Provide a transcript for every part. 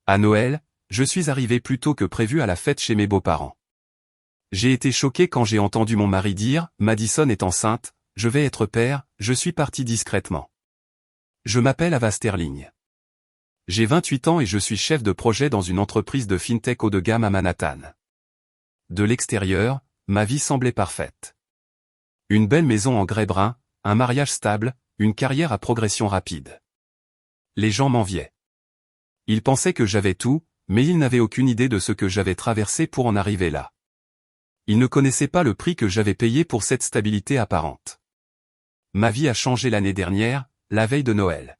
À Noël, je suis arrivé plus tôt que prévu à la fête chez mes beaux-parents. J'ai été choqué quand j'ai entendu mon mari dire « Madison est enceinte, je vais être père », je suis parti discrètement. Je m'appelle Ava Sterling. J'ai 28 ans et je suis chef de projet dans une entreprise de fintech haut de gamme à Manhattan. De l'extérieur, ma vie semblait parfaite. Une belle maison en grès brun, un mariage stable, une carrière à progression rapide. Les gens m'enviaient. Ils pensaient que j'avais tout, mais ils n'avaient aucune idée de ce que j'avais traversé pour en arriver là. Ils ne connaissaient pas le prix que j'avais payé pour cette stabilité apparente. Ma vie a changé l'année dernière, la veille de Noël.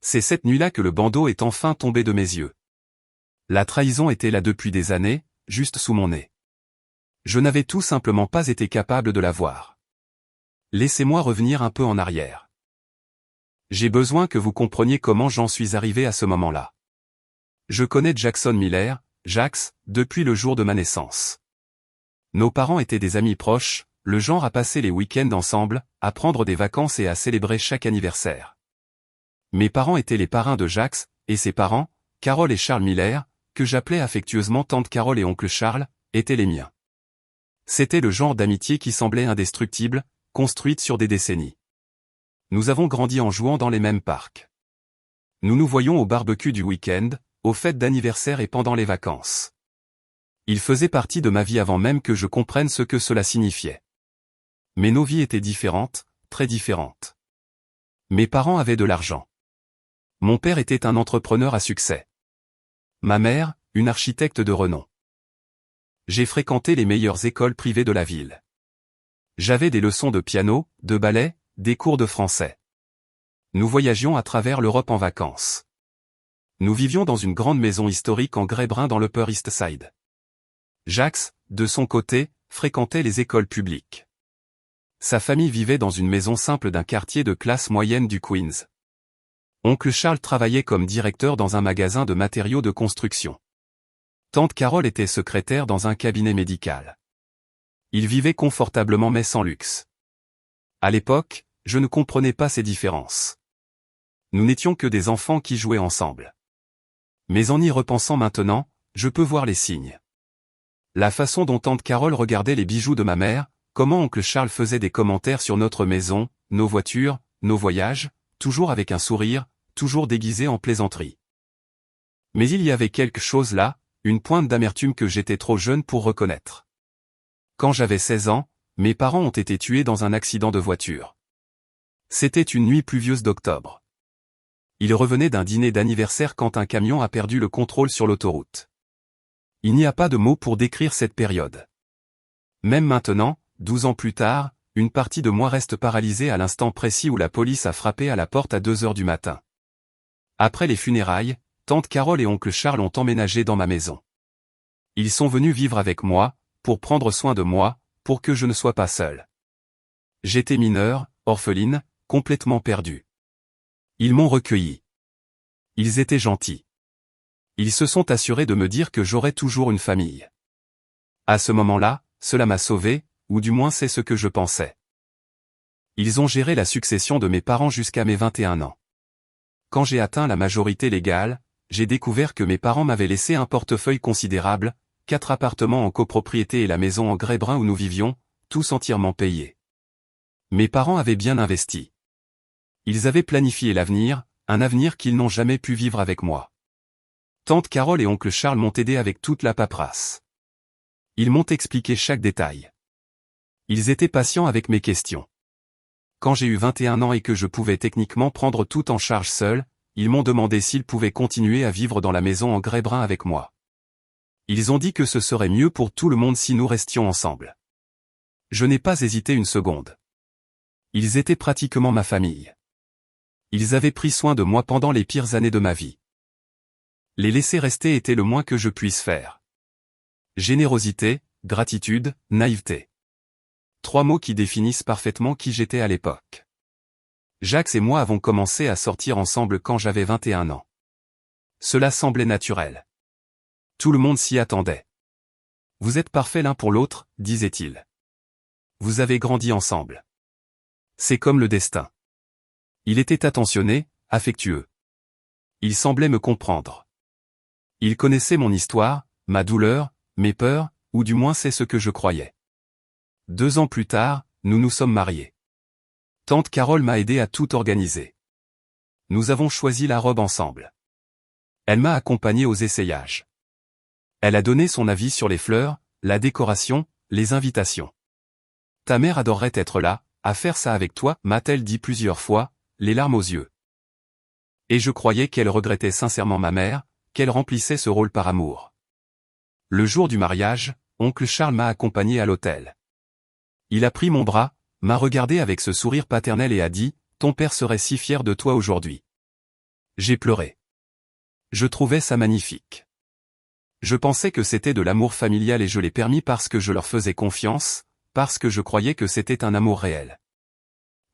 C'est cette nuit-là que le bandeau est enfin tombé de mes yeux. La trahison était là depuis des années, juste sous mon nez. Je n'avais tout simplement pas été capable de la voir. Laissez-moi revenir un peu en arrière. J'ai besoin que vous compreniez comment j'en suis arrivé à ce moment-là. Je connais Jackson Miller, Jax, depuis le jour de ma naissance. Nos parents étaient des amis proches, le genre à passer les week-ends ensemble, à prendre des vacances et à célébrer chaque anniversaire. Mes parents étaient les parrains de Jax, et ses parents, Carol et Charles Miller, que j'appelais affectueusement tante Carol et oncle Charles, étaient les miens. C'était le genre d'amitié qui semblait indestructible, construite sur des décennies. Nous avons grandi en jouant dans les mêmes parcs. Nous nous voyions au barbecue du week-end, aux fêtes d'anniversaire et pendant les vacances. Ils faisaient partie de ma vie avant même que je comprenne ce que cela signifiait. Mais nos vies étaient différentes, très différentes. Mes parents avaient de l'argent. Mon père était un entrepreneur à succès. Ma mère, une architecte de renom. J'ai fréquenté les meilleures écoles privées de la ville. J'avais des leçons de piano, de ballet, des cours de français. Nous voyagions à travers l'Europe en vacances. Nous vivions dans une grande maison historique en grès brun dans l'Upper East Side. Jax, de son côté, fréquentait les écoles publiques. Sa famille vivait dans une maison simple d'un quartier de classe moyenne du Queens. Oncle Charles travaillait comme directeur dans un magasin de matériaux de construction. Tante Carol était secrétaire dans un cabinet médical. Ils vivaient confortablement mais sans luxe. À l'époque, je ne comprenais pas ces différences. Nous n'étions que des enfants qui jouaient ensemble. Mais en y repensant maintenant, je peux voir les signes. La façon dont tante Carol regardait les bijoux de ma mère, comment oncle Charles faisait des commentaires sur notre maison, nos voitures, nos voyages, toujours avec un sourire, toujours déguisé en plaisanterie. Mais il y avait quelque chose là, une pointe d'amertume que j'étais trop jeune pour reconnaître. Quand j'avais 16 ans, mes parents ont été tués dans un accident de voiture. C'était une nuit pluvieuse d'octobre. Ils revenaient d'un dîner d'anniversaire quand un camion a perdu le contrôle sur l'autoroute. Il n'y a pas de mots pour décrire cette période. Même maintenant, 12 ans plus tard, une partie de moi reste paralysée à l'instant précis où la police a frappé à la porte à 2 heures du matin. Après les funérailles, tante Carol et oncle Charles ont emménagé dans ma maison. Ils sont venus vivre avec moi, pour prendre soin de moi, pour que je ne sois pas seul. J'étais mineure, orpheline, complètement perdue. Ils m'ont recueilli. Ils étaient gentils. Ils se sont assurés de me dire que j'aurais toujours une famille. À ce moment-là, cela m'a sauvé, ou du moins c'est ce que je pensais. Ils ont géré la succession de mes parents jusqu'à mes 21 ans. Quand j'ai atteint la majorité légale, j'ai découvert que mes parents m'avaient laissé un portefeuille considérable, 4 appartements en copropriété et la maison en grès brun où nous vivions, tous entièrement payés. Mes parents avaient bien investi. Ils avaient planifié l'avenir, un avenir qu'ils n'ont jamais pu vivre avec moi. Tante Carol et oncle Charles m'ont aidé avec toute la paperasse. Ils m'ont expliqué chaque détail. Ils étaient patients avec mes questions. Quand j'ai eu 21 ans et que je pouvais techniquement prendre tout en charge seul, ils m'ont demandé s'ils pouvaient continuer à vivre dans la maison en grès brun avec moi. Ils ont dit que ce serait mieux pour tout le monde si nous restions ensemble. Je n'ai pas hésité une seconde. Ils étaient pratiquement ma famille. Ils avaient pris soin de moi pendant les pires années de ma vie. Les laisser rester était le moins que je puisse faire. Générosité, gratitude, naïveté. 3 mots qui définissent parfaitement qui j'étais à l'époque. Jax et moi avons commencé à sortir ensemble quand j'avais 21 ans. Cela semblait naturel. Tout le monde s'y attendait. Vous êtes parfaits l'un pour l'autre, disait-il. Vous avez grandi ensemble. C'est comme le destin. Il était attentionné, affectueux. Il semblait me comprendre. Il connaissait mon histoire, ma douleur, mes peurs, ou du moins c'est ce que je croyais. 2 ans plus tard, nous nous sommes mariés. Tante Carole m'a aidé à tout organiser. Nous avons choisi la robe ensemble. Elle m'a accompagné aux essayages. Elle a donné son avis sur les fleurs, la décoration, les invitations. Ta mère adorerait être là, à faire ça avec toi, m'a-t-elle dit plusieurs fois, les larmes aux yeux. Et je croyais qu'elle regrettait sincèrement ma mère, qu'elle remplissait ce rôle par amour. Le jour du mariage, oncle Charles m'a accompagné à l'hôtel. Il a pris mon bras, m'a regardé avec ce sourire paternel et a dit, « Ton père serait si fier de toi aujourd'hui. » J'ai pleuré. Je trouvais ça magnifique. Je pensais que c'était de l'amour familial et je l'ai permis parce que je leur faisais confiance, parce que je croyais que c'était un amour réel.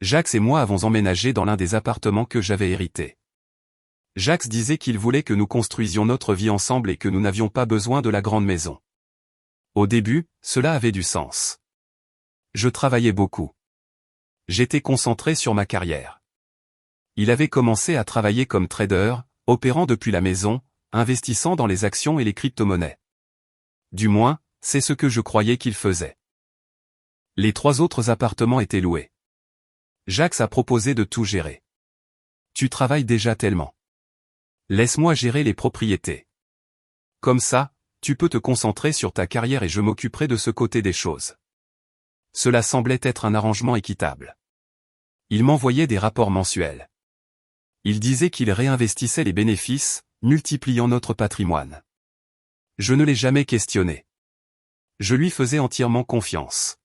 Jacques et moi avons emménagé dans l'un des appartements que j'avais hérités. Jacques disait qu'il voulait que nous construisions notre vie ensemble et que nous n'avions pas besoin de la grande maison. Au début, cela avait du sens. Je travaillais beaucoup. J'étais concentré sur ma carrière. Il avait commencé à travailler comme trader, opérant depuis la maison, investissant dans les actions et les crypto-monnaies. Du moins, c'est ce que je croyais qu'il faisait. Les 3 autres appartements étaient loués. Jacques a proposé de tout gérer. Tu travailles déjà tellement. Laisse-moi gérer les propriétés. Comme ça, tu peux te concentrer sur ta carrière et je m'occuperai de ce côté des choses. Cela semblait être un arrangement équitable. Il m'envoyait des rapports mensuels. Il disait qu'il réinvestissait les bénéfices, multipliant notre patrimoine. Je ne l'ai jamais questionné. Je lui faisais entièrement confiance.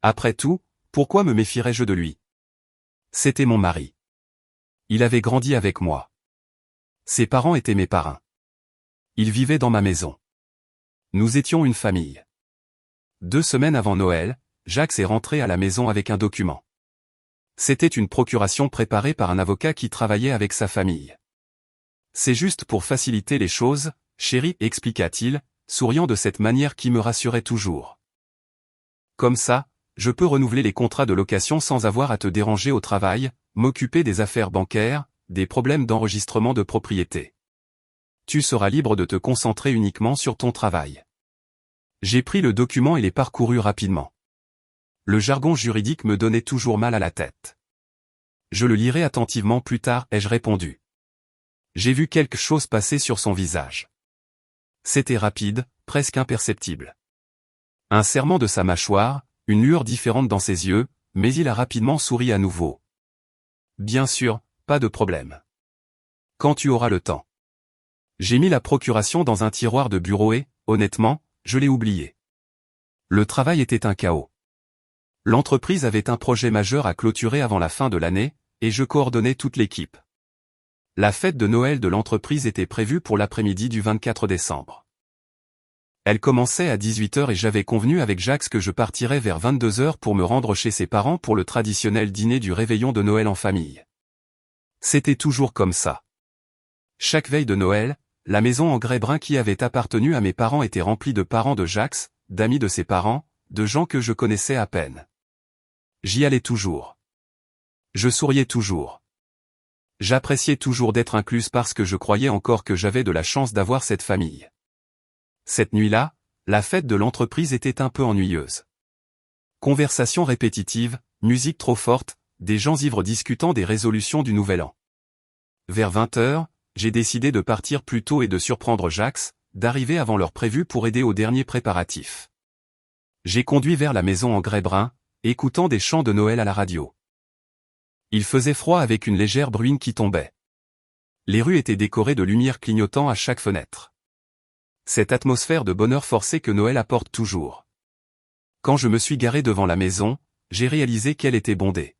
Après tout, pourquoi me méfierais-je de lui? C'était mon mari. Il avait grandi avec moi. Ses parents étaient mes parrains. Ils vivaient dans ma maison. Nous étions une famille. 2 semaines avant Noël, Jacques est rentré à la maison avec un document. C'était une procuration préparée par un avocat qui travaillait avec sa famille. C'est juste pour faciliter les choses, chérie, expliqua-t-il, souriant de cette manière qui me rassurait toujours. Comme ça, je peux renouveler les contrats de location sans avoir à te déranger au travail, m'occuper des affaires bancaires, des problèmes d'enregistrement de propriété. Tu seras libre de te concentrer uniquement sur ton travail. J'ai pris le document et l'ai parcouru rapidement. Le jargon juridique me donnait toujours mal à la tête. Je le lirai attentivement plus tard, ai-je répondu. J'ai vu quelque chose passer sur son visage. C'était rapide, presque imperceptible. Un serrement de sa mâchoire, une lueur différente dans ses yeux, mais il a rapidement souri à nouveau. Bien sûr, pas de problème. Quand tu auras le temps. J'ai mis la procuration dans un tiroir de bureau et, honnêtement, je l'ai oublié. Le travail était un chaos. L'entreprise avait un projet majeur à clôturer avant la fin de l'année, et je coordonnais toute l'équipe. La fête de Noël de l'entreprise était prévue pour l'après-midi du 24 décembre. Elle commençait à 18h et j'avais convenu avec Jacques que je partirais vers 22h pour me rendre chez ses parents pour le traditionnel dîner du réveillon de Noël en famille. C'était toujours comme ça. Chaque veille de Noël, la maison en grès brun qui avait appartenu à mes parents était remplie de parents de Jacques, d'amis de ses parents, de gens que je connaissais à peine. J'y allais toujours. Je souriais toujours. J'appréciais toujours d'être incluse parce que je croyais encore que j'avais de la chance d'avoir cette famille. Cette nuit-là, la fête de l'entreprise était un peu ennuyeuse. Conversations répétitives, musique trop forte, des gens ivres discutant des résolutions du nouvel an. Vers 20h, j'ai décidé de partir plus tôt et de surprendre Jacques, d'arriver avant l'heure prévue pour aider aux derniers préparatifs. J'ai conduit vers la maison en grès brun, écoutant des chants de Noël à la radio. Il faisait froid avec une légère bruine qui tombait. Les rues étaient décorées de lumières clignotant à chaque fenêtre. Cette atmosphère de bonheur forcé que Noël apporte toujours. Quand je me suis garé devant la maison, j'ai réalisé qu'elle était bondée.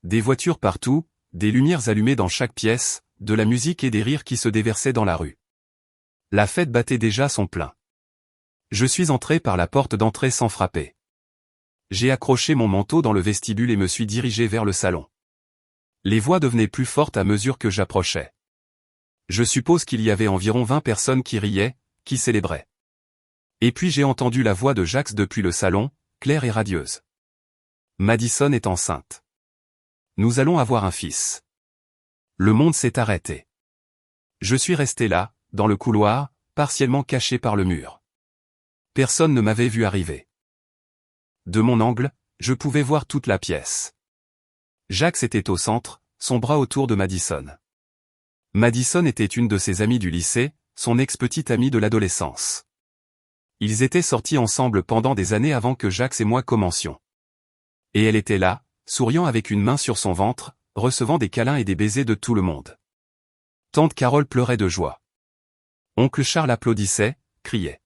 Des voitures partout, des lumières allumées dans chaque pièce, de la musique et des rires qui se déversaient dans la rue. La fête battait déjà son plein. Je suis entré par la porte d'entrée sans frapper. J'ai accroché mon manteau dans le vestibule et me suis dirigé vers le salon. Les voix devenaient plus fortes à mesure que j'approchais. Je suppose qu'il y avait environ 20 personnes qui riaient, qui célébraient. Et puis j'ai entendu la voix de Jacques depuis le salon, claire et radieuse. Madison est enceinte. Nous allons avoir un fils. Le monde s'est arrêté. Je suis resté là, dans le couloir, partiellement caché par le mur. Personne ne m'avait vu arriver. De mon angle, je pouvais voir toute la pièce. Jax était au centre, son bras autour de Madison. Madison était une de ses amies du lycée, son ex-petite amie de l'adolescence. Ils étaient sortis ensemble pendant des années avant que Jax et moi commencions. Et elle était là, souriant avec une main sur son ventre, recevant des câlins et des baisers de tout le monde. Tante Carole pleurait de joie. Oncle Charles applaudissait, criait.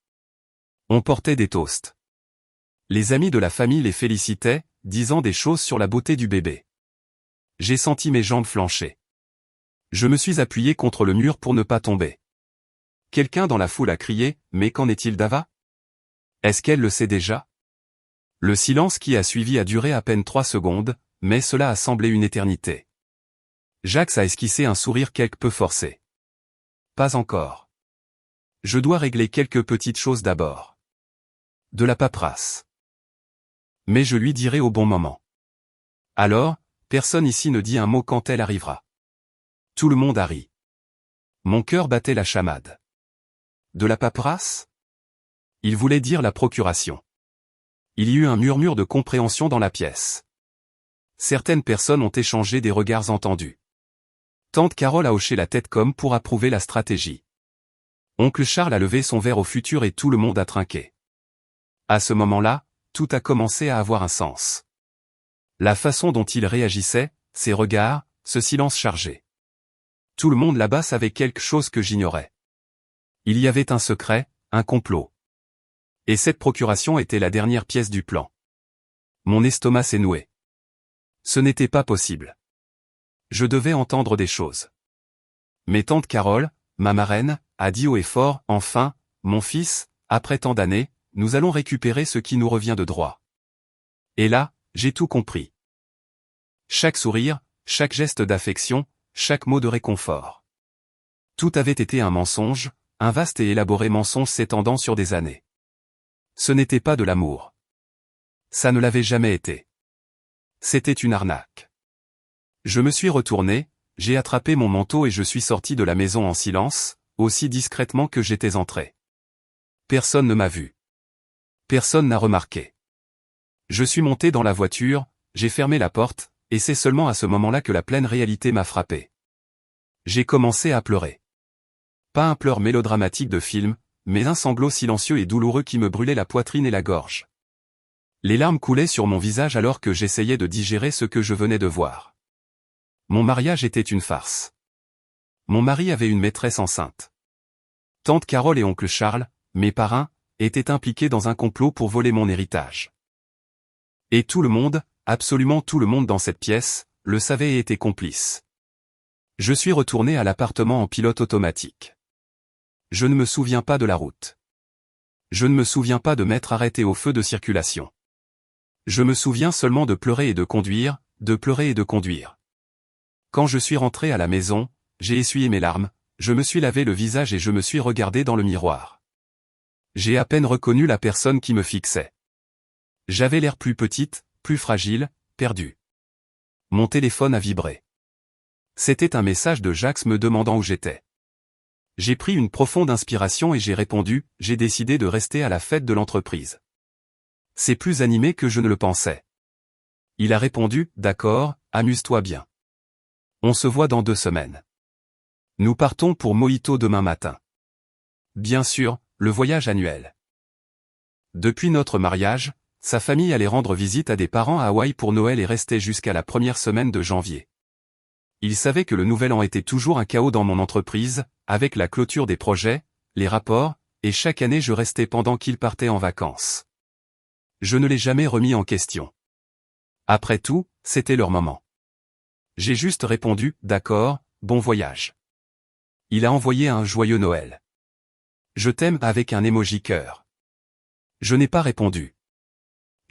On portait des toasts. Les amis de la famille les félicitaient, disant des choses sur la beauté du bébé. J'ai senti mes jambes flancher. Je me suis appuyé contre le mur pour ne pas tomber. Quelqu'un dans la foule a crié, « Mais qu'en est-il d'Ava ? Est-ce qu'elle le sait déjà ?» Le silence qui a suivi a duré à peine 3 secondes, mais cela a semblé une éternité. Jax a esquissé un sourire quelque peu forcé. Pas encore. Je dois régler quelques petites choses d'abord. De la paperasse. Mais je lui dirai au bon moment. Alors, personne ici ne dit un mot quand elle arrivera. Tout le monde a ri. Mon cœur battait la chamade. De la paperasse ? Il voulait dire la procuration. Il y eut un murmure de compréhension dans la pièce. Certaines personnes ont échangé des regards entendus. Tante Carole a hoché la tête comme pour approuver la stratégie. Oncle Charles a levé son verre au futur et tout le monde a trinqué. À ce moment-là, tout a commencé à avoir un sens. La façon dont il réagissait, ses regards, ce silence chargé. Tout le monde là-bas savait quelque chose que j'ignorais. Il y avait un secret, un complot. Et cette procuration était la dernière pièce du plan. Mon estomac s'est noué. Ce n'était pas possible. Je devais entendre des choses. Mais tante Carole, ma marraine, a dit haut et fort, enfin, mon fils, après tant d'années, nous allons récupérer ce qui nous revient de droit. Et là, j'ai tout compris. Chaque sourire, chaque geste d'affection, chaque mot de réconfort. Tout avait été un mensonge, un vaste et élaboré mensonge s'étendant sur des années. Ce n'était pas de l'amour. Ça ne l'avait jamais été. C'était une arnaque. Je me suis retourné, j'ai attrapé mon manteau et je suis sorti de la maison en silence, aussi discrètement que j'étais entré. Personne ne m'a vu. Personne n'a remarqué. Je suis monté dans la voiture, j'ai fermé la porte, et c'est seulement à ce moment-là que la pleine réalité m'a frappé. J'ai commencé à pleurer. Pas un pleur mélodramatique de film, mais un sanglot silencieux et douloureux qui me brûlait la poitrine et la gorge. Les larmes coulaient sur mon visage alors que j'essayais de digérer ce que je venais de voir. Mon mariage était une farce. Mon mari avait une maîtresse enceinte. Tante Carole et oncle Charles, mes parrains, étaient impliqués dans un complot pour voler mon héritage. Et tout le monde, absolument tout le monde dans cette pièce, le savait et était complice. Je suis retourné à l'appartement en pilote automatique. Je ne me souviens pas de la route. Je ne me souviens pas de m'être arrêté au feu de circulation. Je me souviens seulement de pleurer et de conduire, de pleurer et de conduire. Quand je suis rentré à la maison, j'ai essuyé mes larmes, je me suis lavé le visage et je me suis regardé dans le miroir. J'ai à peine reconnu la personne qui me fixait. J'avais l'air plus petite, plus fragile, perdue. Mon téléphone a vibré. C'était un message de Jax me demandant où j'étais. J'ai pris une profonde inspiration et j'ai répondu, j'ai décidé de rester à la fête de l'entreprise. C'est plus animé que je ne le pensais. Il a répondu, d'accord, amuse-toi bien. On se voit dans 2 semaines. Nous partons pour Mojito demain matin. Bien sûr, le voyage annuel. Depuis notre mariage, sa famille allait rendre visite à des parents à Hawaï pour Noël et restait jusqu'à la première semaine de janvier. Il savait que le nouvel an était toujours un chaos dans mon entreprise, avec la clôture des projets, les rapports, et chaque année je restais pendant qu'il partait en vacances. Je ne l'ai jamais remis en question. Après tout, c'était leur moment. J'ai juste répondu, d'accord, bon voyage. Il a envoyé un joyeux Noël. Je t'aime avec un emoji cœur. Je n'ai pas répondu.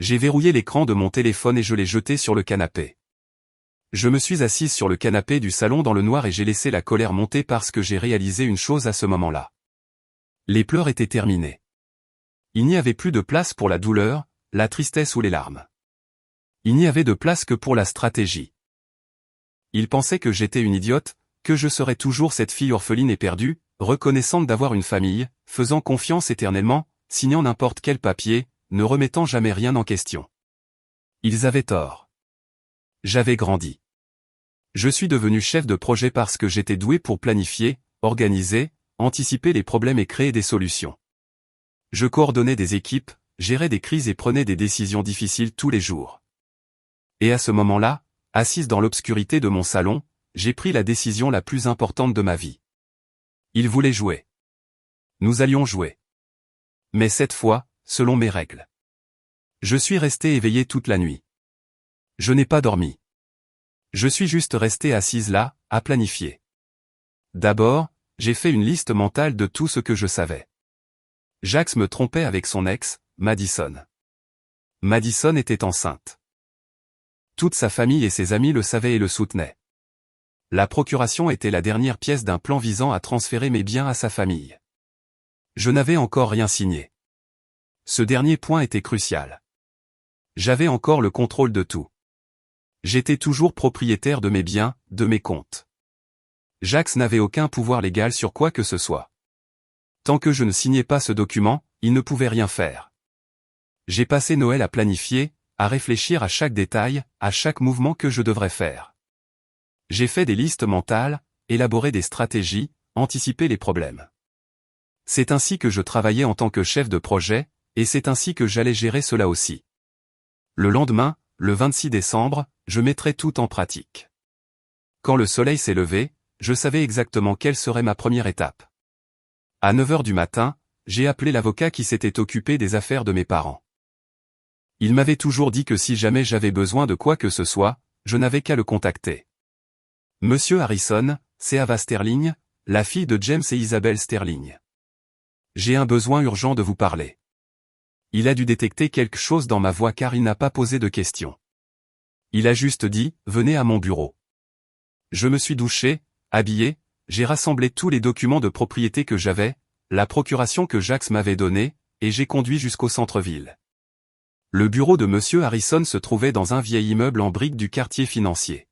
J'ai verrouillé l'écran de mon téléphone et je l'ai jeté sur le canapé. Je me suis assise sur le canapé du salon dans le noir et j'ai laissé la colère monter parce que j'ai réalisé une chose à ce moment-là. Les pleurs étaient terminés. Il n'y avait plus de place pour la douleur, la tristesse ou les larmes. Il n'y avait de place que pour la stratégie. Il pensait que j'étais une idiote, que je serais toujours cette fille orpheline et perdue, reconnaissante d'avoir une famille, faisant confiance éternellement, signant n'importe quel papier, ne remettant jamais rien en question. Ils avaient tort. J'avais grandi. Je suis devenu chef de projet parce que j'étais doué pour planifier, organiser, anticiper les problèmes et créer des solutions. Je coordonnais des équipes, gérais des crises et prenais des décisions difficiles tous les jours. Et à ce moment-là, assise dans l'obscurité de mon salon, j'ai pris la décision la plus importante de ma vie. Il voulait jouer. Nous allions jouer. Mais cette fois, selon mes règles. Je suis resté éveillé toute la nuit. Je n'ai pas dormi. Je suis juste resté assise là, à planifier. D'abord, j'ai fait une liste mentale de tout ce que je savais. Jax me trompait avec son ex, Madison. Madison était enceinte. Toute sa famille et ses amis le savaient et le soutenaient. La procuration était la dernière pièce d'un plan visant à transférer mes biens à sa famille. Je n'avais encore rien signé. Ce dernier point était crucial. J'avais encore le contrôle de tout. J'étais toujours propriétaire de mes biens, de mes comptes. Jax n'avait aucun pouvoir légal sur quoi que ce soit. Tant que je ne signais pas ce document, il ne pouvait rien faire. J'ai passé Noël à planifier, à réfléchir à chaque détail, à chaque mouvement que je devrais faire. J'ai fait des listes mentales, élaboré des stratégies, anticipé les problèmes. C'est ainsi que je travaillais en tant que chef de projet, et c'est ainsi que j'allais gérer cela aussi. Le lendemain, le 26 décembre, je mettrai tout en pratique. Quand le soleil s'est levé, je savais exactement quelle serait ma première étape. À 9 heures du matin, j'ai appelé l'avocat qui s'était occupé des affaires de mes parents. Il m'avait toujours dit que si jamais j'avais besoin de quoi que ce soit, je n'avais qu'à le contacter. Monsieur Harrison, c'est Ava Sterling, la fille de James et Isabel Sterling. J'ai un besoin urgent de vous parler. Il a dû détecter quelque chose dans ma voix car il n'a pas posé de questions. Il a juste dit, venez à mon bureau. Je me suis douché, habillé, j'ai rassemblé tous les documents de propriété que j'avais, la procuration que Jax m'avait donnée, et j'ai conduit jusqu'au centre-ville. Le bureau de Monsieur Harrison se trouvait dans un vieil immeuble en briques du quartier financier.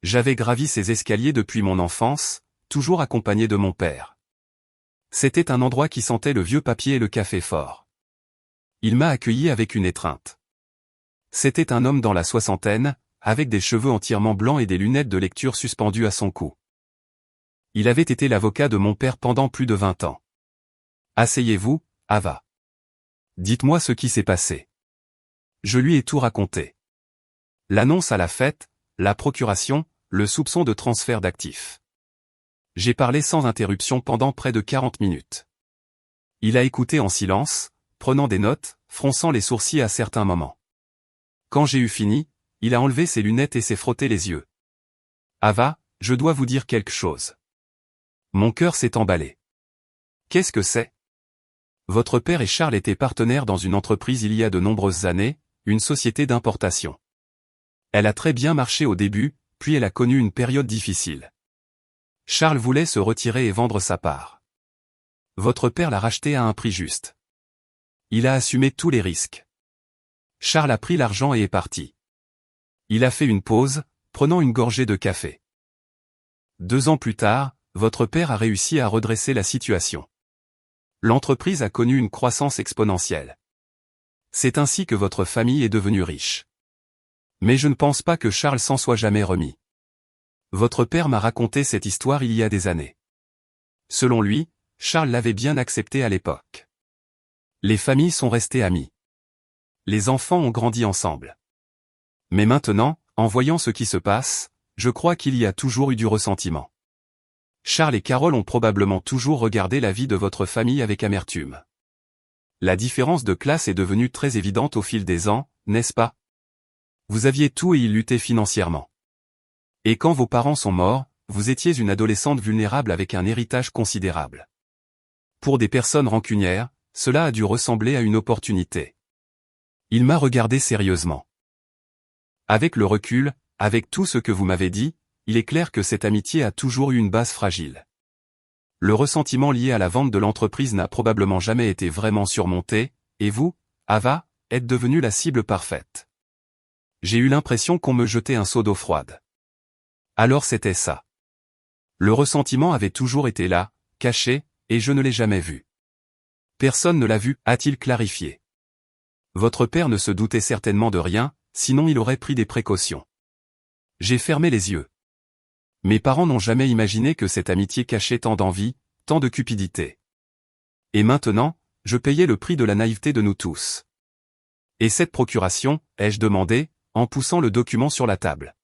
J'avais gravi ces escaliers depuis mon enfance, toujours accompagné de mon père. C'était un endroit qui sentait le vieux papier et le café fort. Il m'a accueilli avec une étreinte. C'était un homme dans la soixantaine, avec des cheveux entièrement blancs et des lunettes de lecture suspendues à son cou. Il avait été l'avocat de mon père pendant plus de 20 ans. Asseyez-vous, Ava. Dites-moi ce qui s'est passé. Je lui ai tout raconté. L'annonce à la fête, la procuration, le soupçon de transfert d'actifs. J'ai parlé sans interruption pendant près de 40 minutes. Il a écouté en silence, prenant des notes, fronçant les sourcils à certains moments. Quand j'ai eu fini, il a enlevé ses lunettes et s'est frotté les yeux. Ava, je dois vous dire quelque chose. Mon cœur s'est emballé. Qu'est-ce que c'est? Votre père et Charles étaient partenaires dans une entreprise il y a de nombreuses années, une société d'importation. Elle a très bien marché au début, puis elle a connu une période difficile. Charles voulait se retirer et vendre sa part. Votre père l'a racheté à un prix juste. Il a assumé tous les risques. Charles a pris l'argent et est parti. Il a fait une pause, prenant une gorgée de café. 2 ans plus tard, votre père a réussi à redresser la situation. L'entreprise a connu une croissance exponentielle. C'est ainsi que votre famille est devenue riche. Mais je ne pense pas que Charles s'en soit jamais remis. Votre père m'a raconté cette histoire il y a des années. Selon lui, Charles l'avait bien accepté à l'époque. Les familles sont restées amies. Les enfants ont grandi ensemble. Mais maintenant, en voyant ce qui se passe, je crois qu'il y a toujours eu du ressentiment. Charles et Carole ont probablement toujours regardé la vie de votre famille avec amertume. La différence de classe est devenue très évidente au fil des ans, n'est-ce pas? Vous aviez tout et ils luttaient financièrement. Et quand vos parents sont morts, vous étiez une adolescente vulnérable avec un héritage considérable. Pour des personnes rancunières, cela a dû ressembler à une opportunité. Il m'a regardé sérieusement. Avec le recul, avec tout ce que vous m'avez dit, il est clair que cette amitié a toujours eu une base fragile. Le ressentiment lié à la vente de l'entreprise n'a probablement jamais été vraiment surmonté, et vous, Ava, êtes devenue la cible parfaite. J'ai eu l'impression qu'on me jetait un seau d'eau froide. Alors c'était ça. Le ressentiment avait toujours été là, caché, et je ne l'ai jamais vu. Personne ne l'a vu, a-t-il clarifié. Votre père ne se doutait certainement de rien, sinon il aurait pris des précautions. J'ai fermé les yeux. Mes parents n'ont jamais imaginé que cette amitié cachait tant d'envie, tant de cupidité. Et maintenant, je payais le prix de la naïveté de nous tous. Et cette procuration, ai-je demandé, en poussant le document sur la table.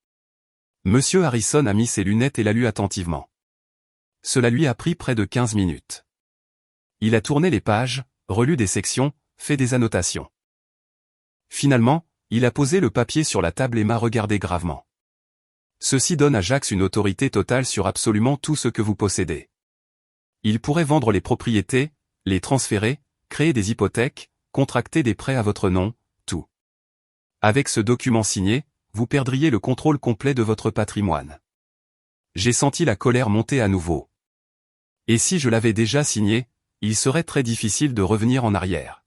Monsieur Harrison a mis ses lunettes et l'a lu attentivement. Cela lui a pris près de 15 minutes. Il a tourné les pages, relu des sections, fait des annotations. Finalement, il a posé le papier sur la table et m'a regardé gravement. Ceci donne à Jacques une autorité totale sur absolument tout ce que vous possédez. Il pourrait vendre les propriétés, les transférer, créer des hypothèques, contracter des prêts à votre nom, tout. Avec ce document signé, vous perdriez le contrôle complet de votre patrimoine. J'ai senti la colère monter à nouveau. Et si je l'avais déjà signé, il serait très difficile de revenir en arrière.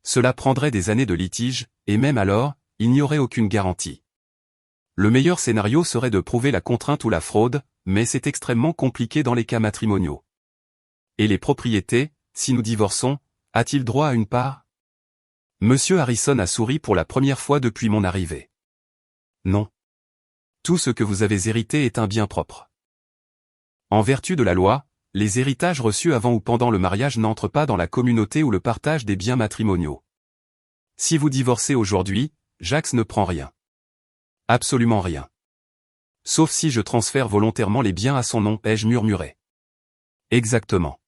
Cela prendrait des années de litige, et même alors, il n'y aurait aucune garantie. Le meilleur scénario serait de prouver la contrainte ou la fraude, mais c'est extrêmement compliqué dans les cas matrimoniaux. Et les propriétés, si nous divorçons, a-t-il droit à une part? Monsieur Harrison a souri pour la première fois depuis mon arrivée. Non. Tout ce que vous avez hérité est un bien propre. En vertu de la loi, les héritages reçus avant ou pendant le mariage n'entrent pas dans la communauté ou le partage des biens matrimoniaux. Si vous divorcez aujourd'hui, Jacques ne prend rien. Absolument rien. Sauf si je transfère volontairement les biens à son nom, ai-je murmuré. Exactement.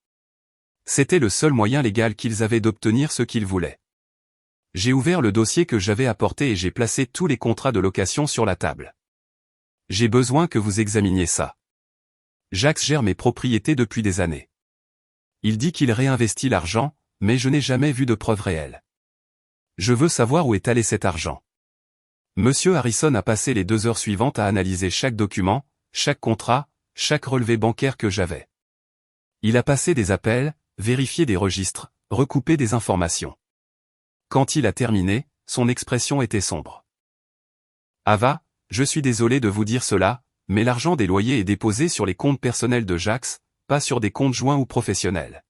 C'était le seul moyen légal qu'ils avaient d'obtenir ce qu'ils voulaient. J'ai ouvert le dossier que j'avais apporté et j'ai placé tous les contrats de location sur la table. J'ai besoin que vous examiniez ça. Jacques gère mes propriétés depuis des années. Il dit qu'il réinvestit l'argent, mais je n'ai jamais vu de preuves réelles. Je veux savoir où est allé cet argent. Monsieur Harrison a passé les 2 heures suivantes à analyser chaque document, chaque contrat, chaque relevé bancaire que j'avais. Il a passé des appels, vérifié des registres, recoupé des informations. Quand il a terminé, son expression était sombre. Ava, je suis désolé de vous dire cela, mais l'argent des loyers est déposé sur les comptes personnels de Jacques, pas sur des comptes joints ou professionnels.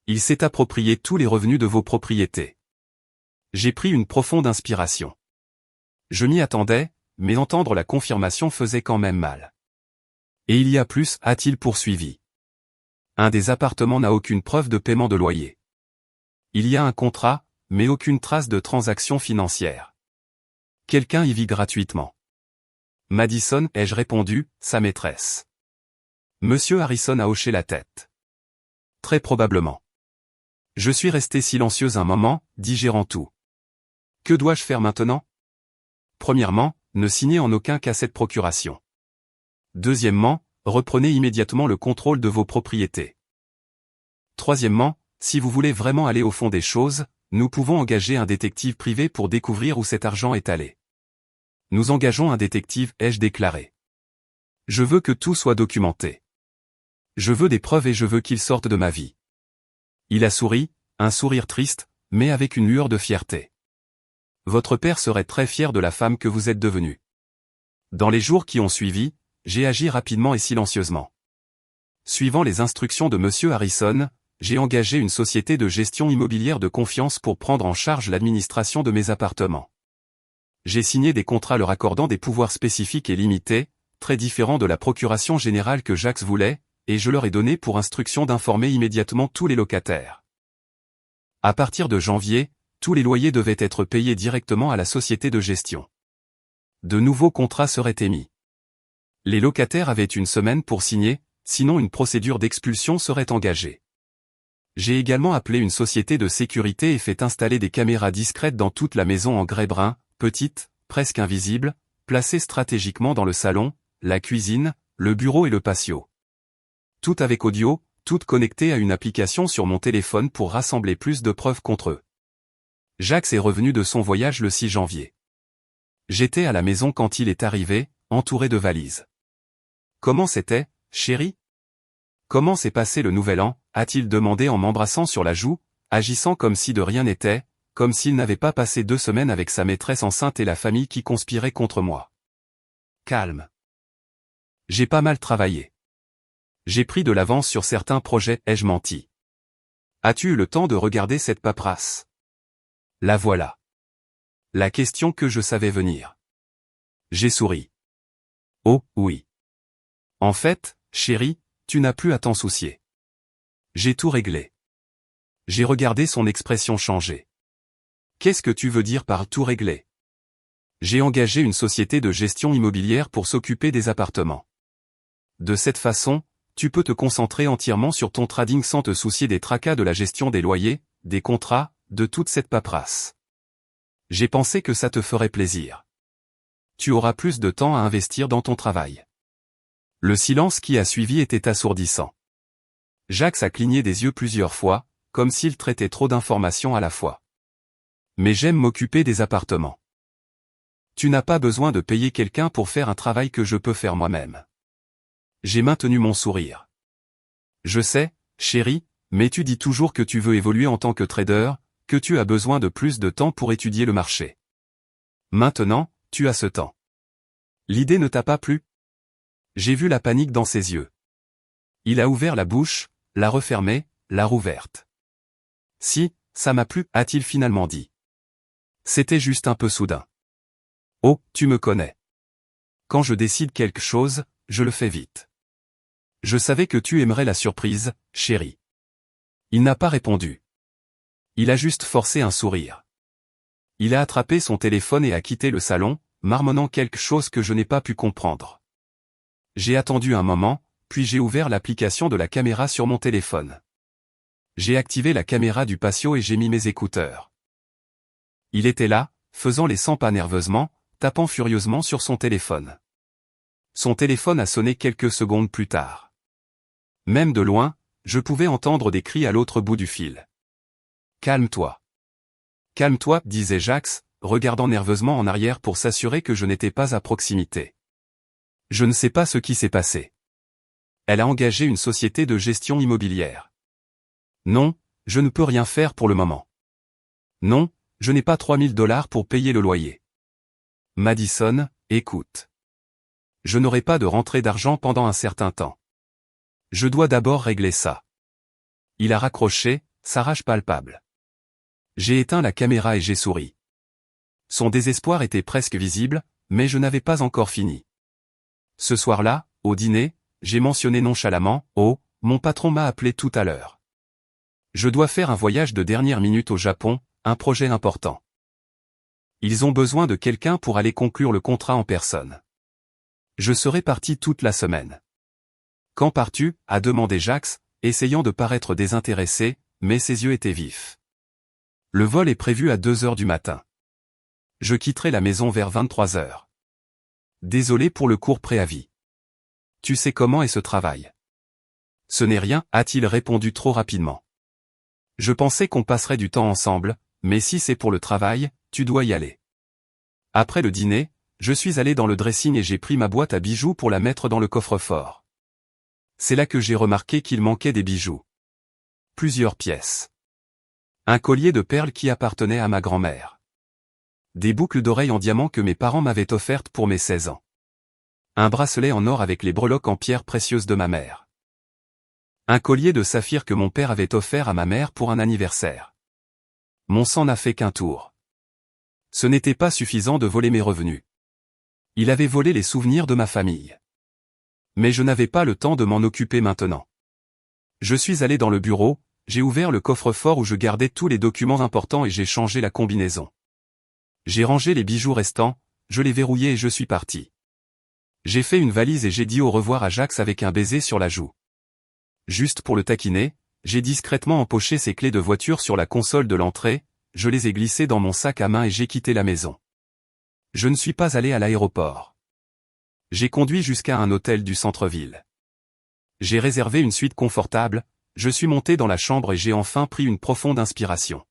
Il s'est approprié tous les revenus de vos propriétés. J'ai pris une profonde inspiration. Je m'y attendais, mais entendre la confirmation faisait quand même mal. Et il y a plus, a-t-il poursuivi. Un des appartements n'a aucune preuve de paiement de loyer. Il y a un contrat, mais aucune trace de transaction financière. Quelqu'un y vit gratuitement. Madison, ai-je répondu, sa maîtresse. Monsieur Harrison a hoché la tête. Très probablement. Je suis resté silencieuse un moment, digérant tout. Que dois-je faire maintenant? Premièrement, ne signez en aucun cas cette procuration. Deuxièmement, reprenez immédiatement le contrôle de vos propriétés. Troisièmement, si vous voulez vraiment aller au fond des choses, nous pouvons engager un détective privé pour découvrir où cet argent est allé. Nous engageons un détective, ai-je déclaré. Je veux que tout soit documenté. Je veux des preuves et je veux qu'il sorte de ma vie. Il a souri, un sourire triste, mais avec une lueur de fierté. Votre père serait très fier de la femme que vous êtes devenue. Dans les jours qui ont suivi, j'ai agi rapidement et silencieusement. Suivant les instructions de Monsieur Harrison, j'ai engagé une société de gestion immobilière de confiance pour prendre en charge l'administration de mes appartements. J'ai signé des contrats leur accordant des pouvoirs spécifiques et limités, très différents de la procuration générale que Jacques voulait, et je leur ai donné pour instruction d'informer immédiatement tous les locataires. À partir de janvier, tous les loyers devaient être payés directement à la société de gestion. De nouveaux contrats seraient émis. Les locataires avaient une semaine pour signer, sinon une procédure d'expulsion serait engagée. J'ai également appelé une société de sécurité et fait installer des caméras discrètes dans toute la maison en grès brun, petites, presque invisibles, placées stratégiquement dans le salon, la cuisine, le bureau et le patio. Toutes avec audio, toutes connectées à une application sur mon téléphone pour rassembler plus de preuves contre eux. Jacques est revenu de son voyage le 6 janvier. J'étais à la maison quand il est arrivé, entouré de valises. Comment c'était, chérie? Comment s'est passé le nouvel an, a-t-il demandé en m'embrassant sur la joue, agissant comme si de rien n'était, comme s'il n'avait pas passé 2 semaines avec sa maîtresse enceinte et la famille qui conspirait contre moi. Calme. J'ai pas mal travaillé. J'ai pris de l'avance sur certains projets, ai-je menti. As-tu eu le temps de regarder cette paperasse? La voilà. La question que je savais venir. J'ai souri. Oh, oui. En fait, chérie, tu n'as plus à t'en soucier. J'ai tout réglé. J'ai regardé son expression changer. Qu'est-ce que tu veux dire par tout réglé? J'ai engagé une société de gestion immobilière pour s'occuper des appartements. De cette façon, tu peux te concentrer entièrement sur ton trading sans te soucier des tracas de la gestion des loyers, des contrats, de toute cette paperasse. J'ai pensé que ça te ferait plaisir. Tu auras plus de temps à investir dans ton travail. Le silence qui a suivi était assourdissant. Jacques a cligné des yeux plusieurs fois, comme s'il traitait trop d'informations à la fois. Mais j'aime m'occuper des appartements. Tu n'as pas besoin de payer quelqu'un pour faire un travail que je peux faire moi-même. J'ai maintenu mon sourire. Je sais, chérie, mais tu dis toujours que tu veux évoluer en tant que trader, que tu as besoin de plus de temps pour étudier le marché. Maintenant, tu as ce temps. L'idée ne t'a pas plu? J'ai vu la panique dans ses yeux. Il a ouvert la bouche, l'a refermée, l'a rouverte. Si, ça m'a plu, a-t-il finalement dit. C'était juste un peu soudain. Oh, tu me connais. Quand je décide quelque chose, je le fais vite. Je savais que tu aimerais la surprise, chérie. Il n'a pas répondu. Il a juste forcé un sourire. Il a attrapé son téléphone et a quitté le salon, marmonnant quelque chose que je n'ai pas pu comprendre. J'ai attendu un moment, puis j'ai ouvert l'application de la caméra sur mon téléphone. J'ai activé la caméra du patio et j'ai mis mes écouteurs. Il était là, faisant les 100 pas nerveusement, tapant furieusement sur son téléphone. Son téléphone a sonné quelques secondes plus tard. Même de loin, je pouvais entendre des cris à l'autre bout du fil. « Calme-toi. Calme-toi, disait Jacques, regardant nerveusement en arrière pour s'assurer que je n'étais pas à proximité. Je ne sais pas ce qui s'est passé. Elle a engagé une société de gestion immobilière. Non, je ne peux rien faire pour le moment. Non, je n'ai pas $3000 pour payer le loyer. Madison, écoute. Je n'aurai pas de rentrée d'argent pendant un certain temps. Je dois d'abord régler ça. Il a raccroché, sa rage palpable. J'ai éteint la caméra et j'ai souri. Son désespoir était presque visible, mais je n'avais pas encore fini. Ce soir-là, au dîner, j'ai mentionné nonchalamment, « Oh, mon patron m'a appelé tout à l'heure. Je dois faire un voyage de dernière minute au Japon, un projet important. Ils ont besoin de quelqu'un pour aller conclure le contrat en personne. Je serai parti toute la semaine. »« Quand pars-tu » a demandé Jacques, essayant de paraître désintéressé, mais ses yeux étaient vifs. « Le vol est prévu à 2 heures du matin. Je quitterai la maison vers 23 heures. Désolé pour le court préavis. Tu sais comment est ce travail. »« Ce n'est rien, a-t-il répondu trop rapidement. Je pensais qu'on passerait du temps ensemble, mais si c'est pour le travail, tu dois y aller. » Après le dîner, je suis allé dans le dressing et j'ai pris ma boîte à bijoux pour la mettre dans le coffre-fort. C'est là que j'ai remarqué qu'il manquait des bijoux. Plusieurs pièces. Un collier de perles qui appartenait à ma grand-mère. Des boucles d'oreilles en diamant que mes parents m'avaient offertes pour mes 16 ans. Un bracelet en or avec les breloques en pierres précieuses de ma mère. Un collier de saphir que mon père avait offert à ma mère pour un anniversaire. Mon sang n'a fait qu'un tour. Ce n'était pas suffisant de voler mes revenus. Il avait volé les souvenirs de ma famille. Mais je n'avais pas le temps de m'en occuper maintenant. Je suis allé dans le bureau, j'ai ouvert le coffre-fort où je gardais tous les documents importants et j'ai changé la combinaison. J'ai rangé les bijoux restants, je les verrouillais et je suis parti. J'ai fait une valise et j'ai dit au revoir à Jacques avec un baiser sur la joue. Juste pour le taquiner, j'ai discrètement empoché ses clés de voiture sur la console de l'entrée, je les ai glissées dans mon sac à main et j'ai quitté la maison. Je ne suis pas allé à l'aéroport. J'ai conduit jusqu'à un hôtel du centre-ville. J'ai réservé une suite confortable, je suis monté dans la chambre et j'ai enfin pris une profonde inspiration.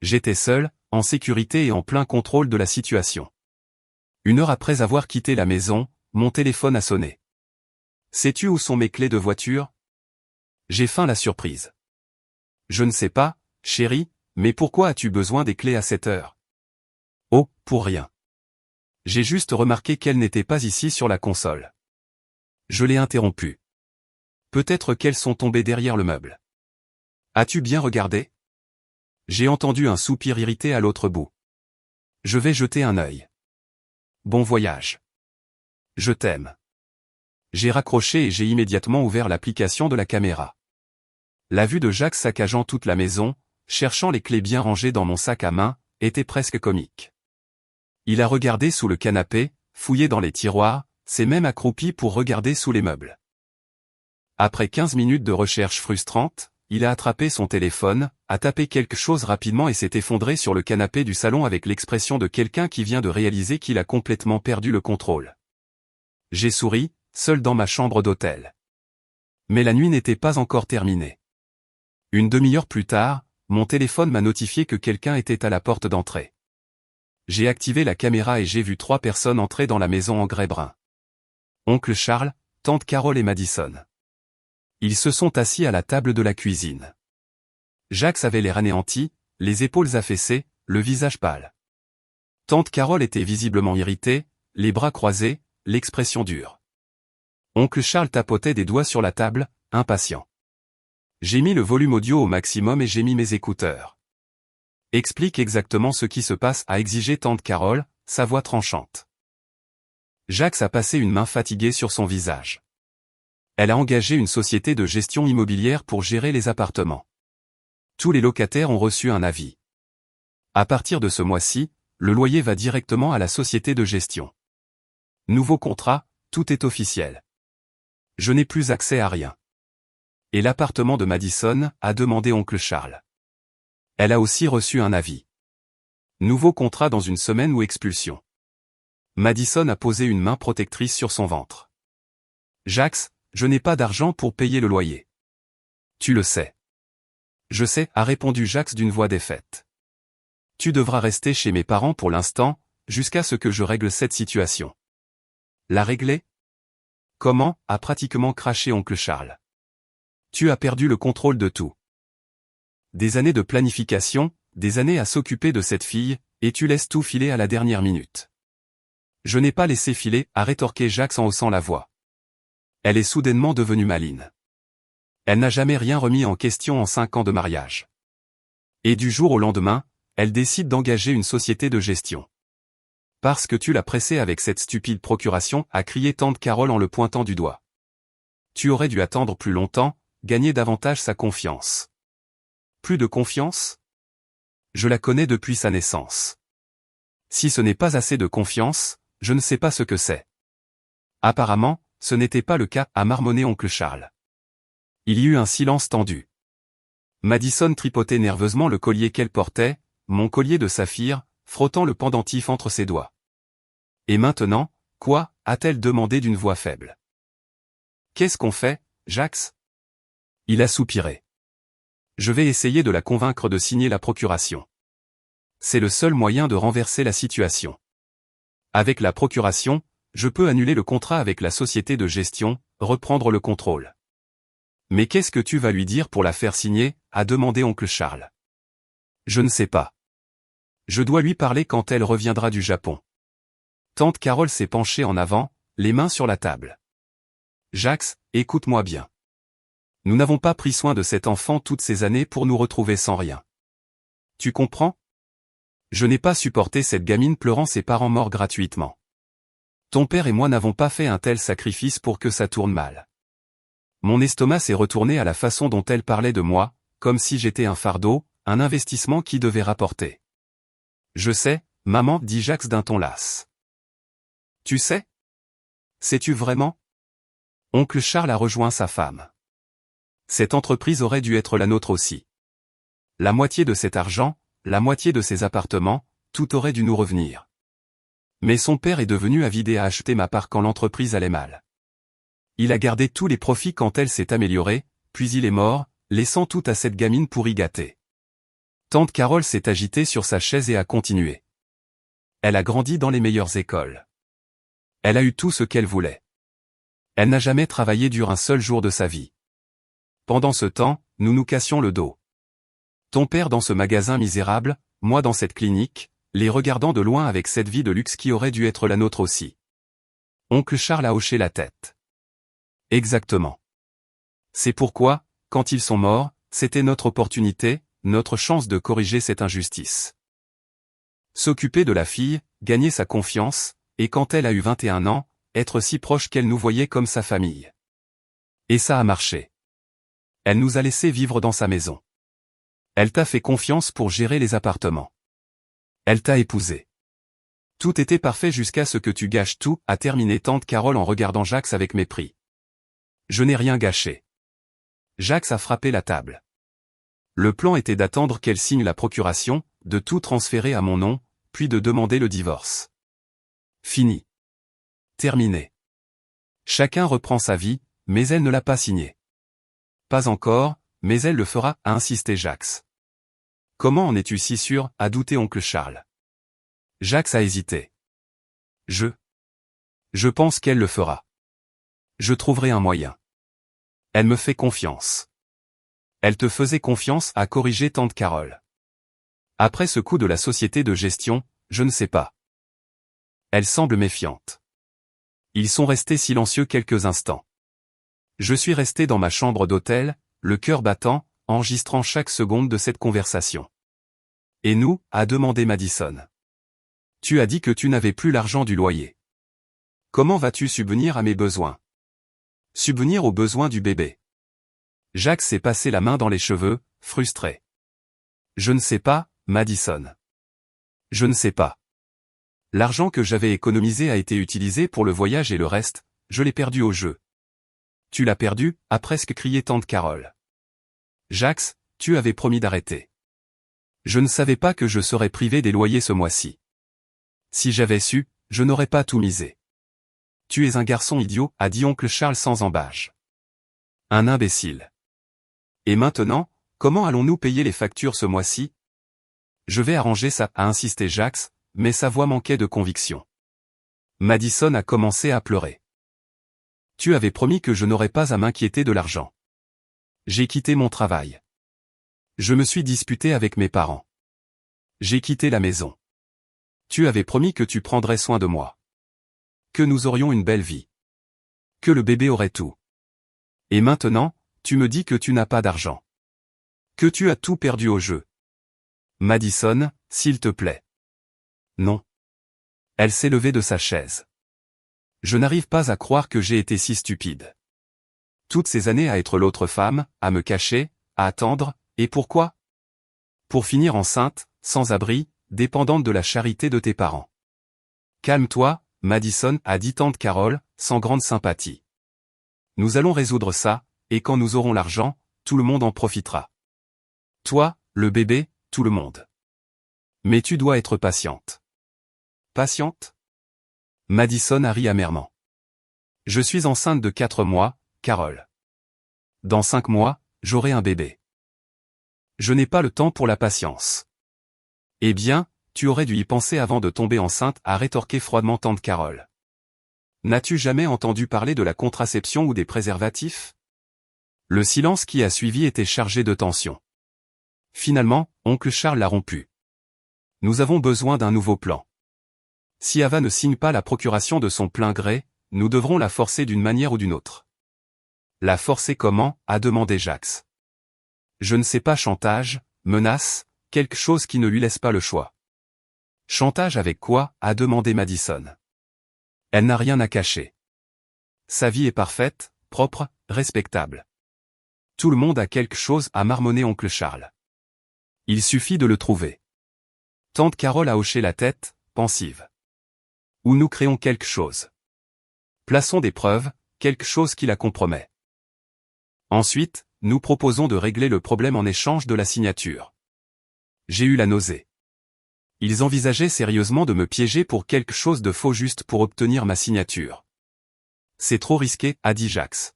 J'étais seul, en sécurité et en plein contrôle de la situation. 1 heure après avoir quitté la maison, mon téléphone a sonné. Sais-tu où sont mes clés de voiture? J'ai faim la surprise. Je ne sais pas, chérie, mais pourquoi as-tu besoin des clés à cette heure? Oh, pour rien. J'ai juste remarqué qu'elles n'étaient pas ici sur la console. Je l'ai interrompu. Peut-être qu'elles sont tombées derrière le meuble. As-tu bien regardé? J'ai entendu un soupir irrité à l'autre bout. Je vais jeter un œil. Bon voyage. Je t'aime. J'ai raccroché et j'ai immédiatement ouvert l'application de la caméra. La vue de Jacques saccageant toute la maison, cherchant les clés bien rangées dans mon sac à main, était presque comique. Il a regardé sous le canapé, fouillé dans les tiroirs, s'est même accroupi pour regarder sous les meubles. Après 15 minutes de recherche frustrante, il a attrapé son téléphone, a tapé quelque chose rapidement et s'est effondré sur le canapé du salon avec l'expression de quelqu'un qui vient de réaliser qu'il a complètement perdu le contrôle. J'ai souri, seul dans ma chambre d'hôtel. Mais la nuit n'était pas encore terminée. Une demi-heure plus tard, mon téléphone m'a notifié que quelqu'un était à la porte d'entrée. J'ai activé la caméra et j'ai vu 3 personnes entrer dans la maison en grès brun. Oncle Charles, tante Carole et Madison. Ils se sont assis à la table de la cuisine. Jacques avait l'air anéanti, les épaules affaissées, le visage pâle. Tante Carole était visiblement irritée, les bras croisés, l'expression dure. Oncle Charles tapotait des doigts sur la table, impatient. J'ai mis le volume audio au maximum et j'ai mis mes écouteurs. Explique exactement ce qui se passe, a exigé tante Carole, sa voix tranchante. Jacques a passé une main fatiguée sur son visage. Elle a engagé une société de gestion immobilière pour gérer les appartements. Tous les locataires ont reçu un avis. À partir de ce mois-ci, le loyer va directement à la société de gestion. Nouveau contrat, tout est officiel. Je n'ai plus accès à rien. Et l'appartement de Madison, a demandé oncle Charles. Elle a aussi reçu un avis. Nouveau contrat dans une semaine ou expulsion. Madison a posé une main protectrice sur son ventre. Jacques, je n'ai pas d'argent pour payer le loyer. Tu le sais. Je sais, a répondu Jacques d'une voix défaite. Tu devras rester chez mes parents pour l'instant, jusqu'à ce que je règle cette situation. La régler? Comment? A pratiquement craché oncle Charles. Tu as perdu le contrôle de tout. Des années de planification, des années à s'occuper de cette fille, et tu laisses tout filer à la dernière minute. Je n'ai pas laissé filer, a rétorqué Jacques en haussant la voix. Elle est soudainement devenue maligne. Elle n'a jamais rien remis en question en 5 ans de mariage. Et du jour au lendemain, elle décide d'engager une société de gestion. Parce que tu l'as pressée avec cette stupide procuration, a crié tante Carole en le pointant du doigt. Tu aurais dû attendre plus longtemps, gagner davantage sa confiance. Plus de confiance? Je la connais depuis sa naissance. Si ce n'est pas assez de confiance, je ne sais pas ce que c'est. Apparemment, ce n'était pas le cas, a marmonné oncle Charles. Il y eut un silence tendu. Madison tripotait nerveusement le collier qu'elle portait, mon collier de saphir, frottant le pendentif entre ses doigts. Et maintenant, quoi? A-t-elle demandé d'une voix faible. Qu'est-ce qu'on fait, Jacques? Il a soupiré. Je vais essayer de la convaincre de signer la procuration. C'est le seul moyen de renverser la situation. Avec la procuration, je peux annuler le contrat avec la société de gestion, reprendre le contrôle. Mais qu'est-ce que tu vas lui dire pour la faire signer? A demandé oncle Charles. Je ne sais pas. Je dois lui parler quand elle reviendra du Japon. Tante Carole s'est penchée en avant, les mains sur la table. Jacques, écoute-moi bien. Nous n'avons pas pris soin de cet enfant toutes ces années pour nous retrouver sans rien. Tu comprends? Je n'ai pas supporté cette gamine pleurant ses parents morts gratuitement. Ton père et moi n'avons pas fait un tel sacrifice pour que ça tourne mal. Mon estomac s'est retourné à la façon dont elle parlait de moi, comme si j'étais un fardeau, un investissement qui devait rapporter. Je sais, maman, dit Jacques d'un ton las. Tu sais? Sais-tu vraiment? Oncle Charles a rejoint sa femme. Cette entreprise aurait dû être la nôtre aussi. La moitié de cet argent, la moitié de ces appartements, tout aurait dû nous revenir. Mais son père est devenu avide et a acheté ma part quand l'entreprise allait mal. Il a gardé tous les profits quand elle s'est améliorée, puis il est mort, laissant tout à cette gamine pourri gâtée. Tante Carole s'est agitée sur sa chaise et a continué. Elle a grandi dans les meilleures écoles. Elle a eu tout ce qu'elle voulait. Elle n'a jamais travaillé dur un seul jour de sa vie. Pendant ce temps, nous nous cassions le dos. Ton père dans ce magasin misérable, moi dans cette clinique, les regardant de loin avec cette vie de luxe qui aurait dû être la nôtre aussi. Oncle Charles a hoché la tête. Exactement. C'est pourquoi, quand ils sont morts, c'était notre opportunité, notre chance de corriger cette injustice. S'occuper de la fille, gagner sa confiance, et quand elle a eu 21 ans, être si proche qu'elle nous voyait comme sa famille. Et ça a marché. Elle nous a laissé vivre dans sa maison. Elle t'a fait confiance pour gérer les appartements. Elle t'a épousé. Tout était parfait jusqu'à ce que tu gâches tout, a terminé tante Carole en regardant Jax avec mépris. Je n'ai rien gâché. Jax a frappé la table. Le plan était d'attendre qu'elle signe la procuration, de tout transférer à mon nom, puis de demander le divorce. Fini. Terminé. Chacun reprend sa vie, mais elle ne l'a pas signé. Pas encore, mais elle le fera, a insisté Jax. Comment en es-tu si sûr, a douté oncle Charles. Jax a hésité. Je pense qu'elle le fera. Je trouverai un moyen. Elle me fait confiance. Elle te faisait confiance, a corrigé tante Carole. Après ce coup de la société de gestion, je ne sais pas. Elle semble méfiante. Ils sont restés silencieux quelques instants. Je suis resté dans ma chambre d'hôtel, le cœur battant, enregistrant chaque seconde de cette conversation. Et nous, a demandé Madison. Tu as dit que tu n'avais plus l'argent du loyer. Comment vas-tu subvenir à mes besoins? Subvenir aux besoins du bébé. Jax s'est passé la main dans les cheveux, frustré. Je ne sais pas, Madison. Je ne sais pas. L'argent que j'avais économisé a été utilisé pour le voyage et le reste, je l'ai perdu au jeu. Tu l'as perdu, a presque crié tante Carole. Jax, tu avais promis d'arrêter. Je ne savais pas que je serais privé des loyers ce mois-ci. Si j'avais su, je n'aurais pas tout misé. Tu es un garçon idiot, a dit oncle Charles sans embâche. Un imbécile. Et maintenant, comment allons-nous payer les factures ce mois-ci? Je vais arranger ça, a insisté Jax, mais sa voix manquait de conviction. Madison a commencé à pleurer. Tu avais promis que je n'aurais pas à m'inquiéter de l'argent. J'ai quitté mon travail. Je me suis disputé avec mes parents. J'ai quitté la maison. Tu avais promis que tu prendrais soin de moi. Que nous aurions une belle vie. Que le bébé aurait tout. Et maintenant, tu me dis que tu n'as pas d'argent. Que tu as tout perdu au jeu. Madison, s'il te plaît. Non. Elle s'est levée de sa chaise. Je n'arrive pas à croire que j'ai été si stupide. Toutes ces années à être l'autre femme, à me cacher, à attendre, et pourquoi? Pour finir enceinte, sans abri, dépendante de la charité de tes parents. Calme-toi, Madison, a dit tante Carole, sans grande sympathie. Nous allons résoudre ça, et quand nous aurons l'argent, tout le monde en profitera. Toi, le bébé, tout le monde. Mais tu dois être patiente. Patiente? Madison a ri amèrement. Je suis enceinte de 4 mois, Carole. Dans 5 mois, j'aurai un bébé. Je n'ai pas le temps pour la patience. Eh bien, tu aurais dû y penser avant de tomber enceinte, a rétorqué froidement tante Carole. N'as-tu jamais entendu parler de la contraception ou des préservatifs? Le silence qui a suivi était chargé de tension. Finalement, oncle Charles l'a rompu. Nous avons besoin d'un nouveau plan. Si Ava ne signe pas la procuration de son plein gré, nous devrons la forcer d'une manière ou d'une autre. La forcer comment? A demandé Jax. Je ne sais pas, chantage, menace, quelque chose qui ne lui laisse pas le choix. Chantage avec quoi? A demandé Madison. Elle n'a rien à cacher. Sa vie est parfaite, propre, respectable. Tout le monde a quelque chose, à marmonner oncle Charles. Il suffit de le trouver. Tante Carole a hoché la tête, pensive. Ou nous créons quelque chose. Plaçons des preuves, quelque chose qui la compromet. Ensuite, nous proposons de régler le problème en échange de la signature. J'ai eu la nausée. Ils envisageaient sérieusement de me piéger pour quelque chose de faux juste pour obtenir ma signature. C'est trop risqué, a dit Jax.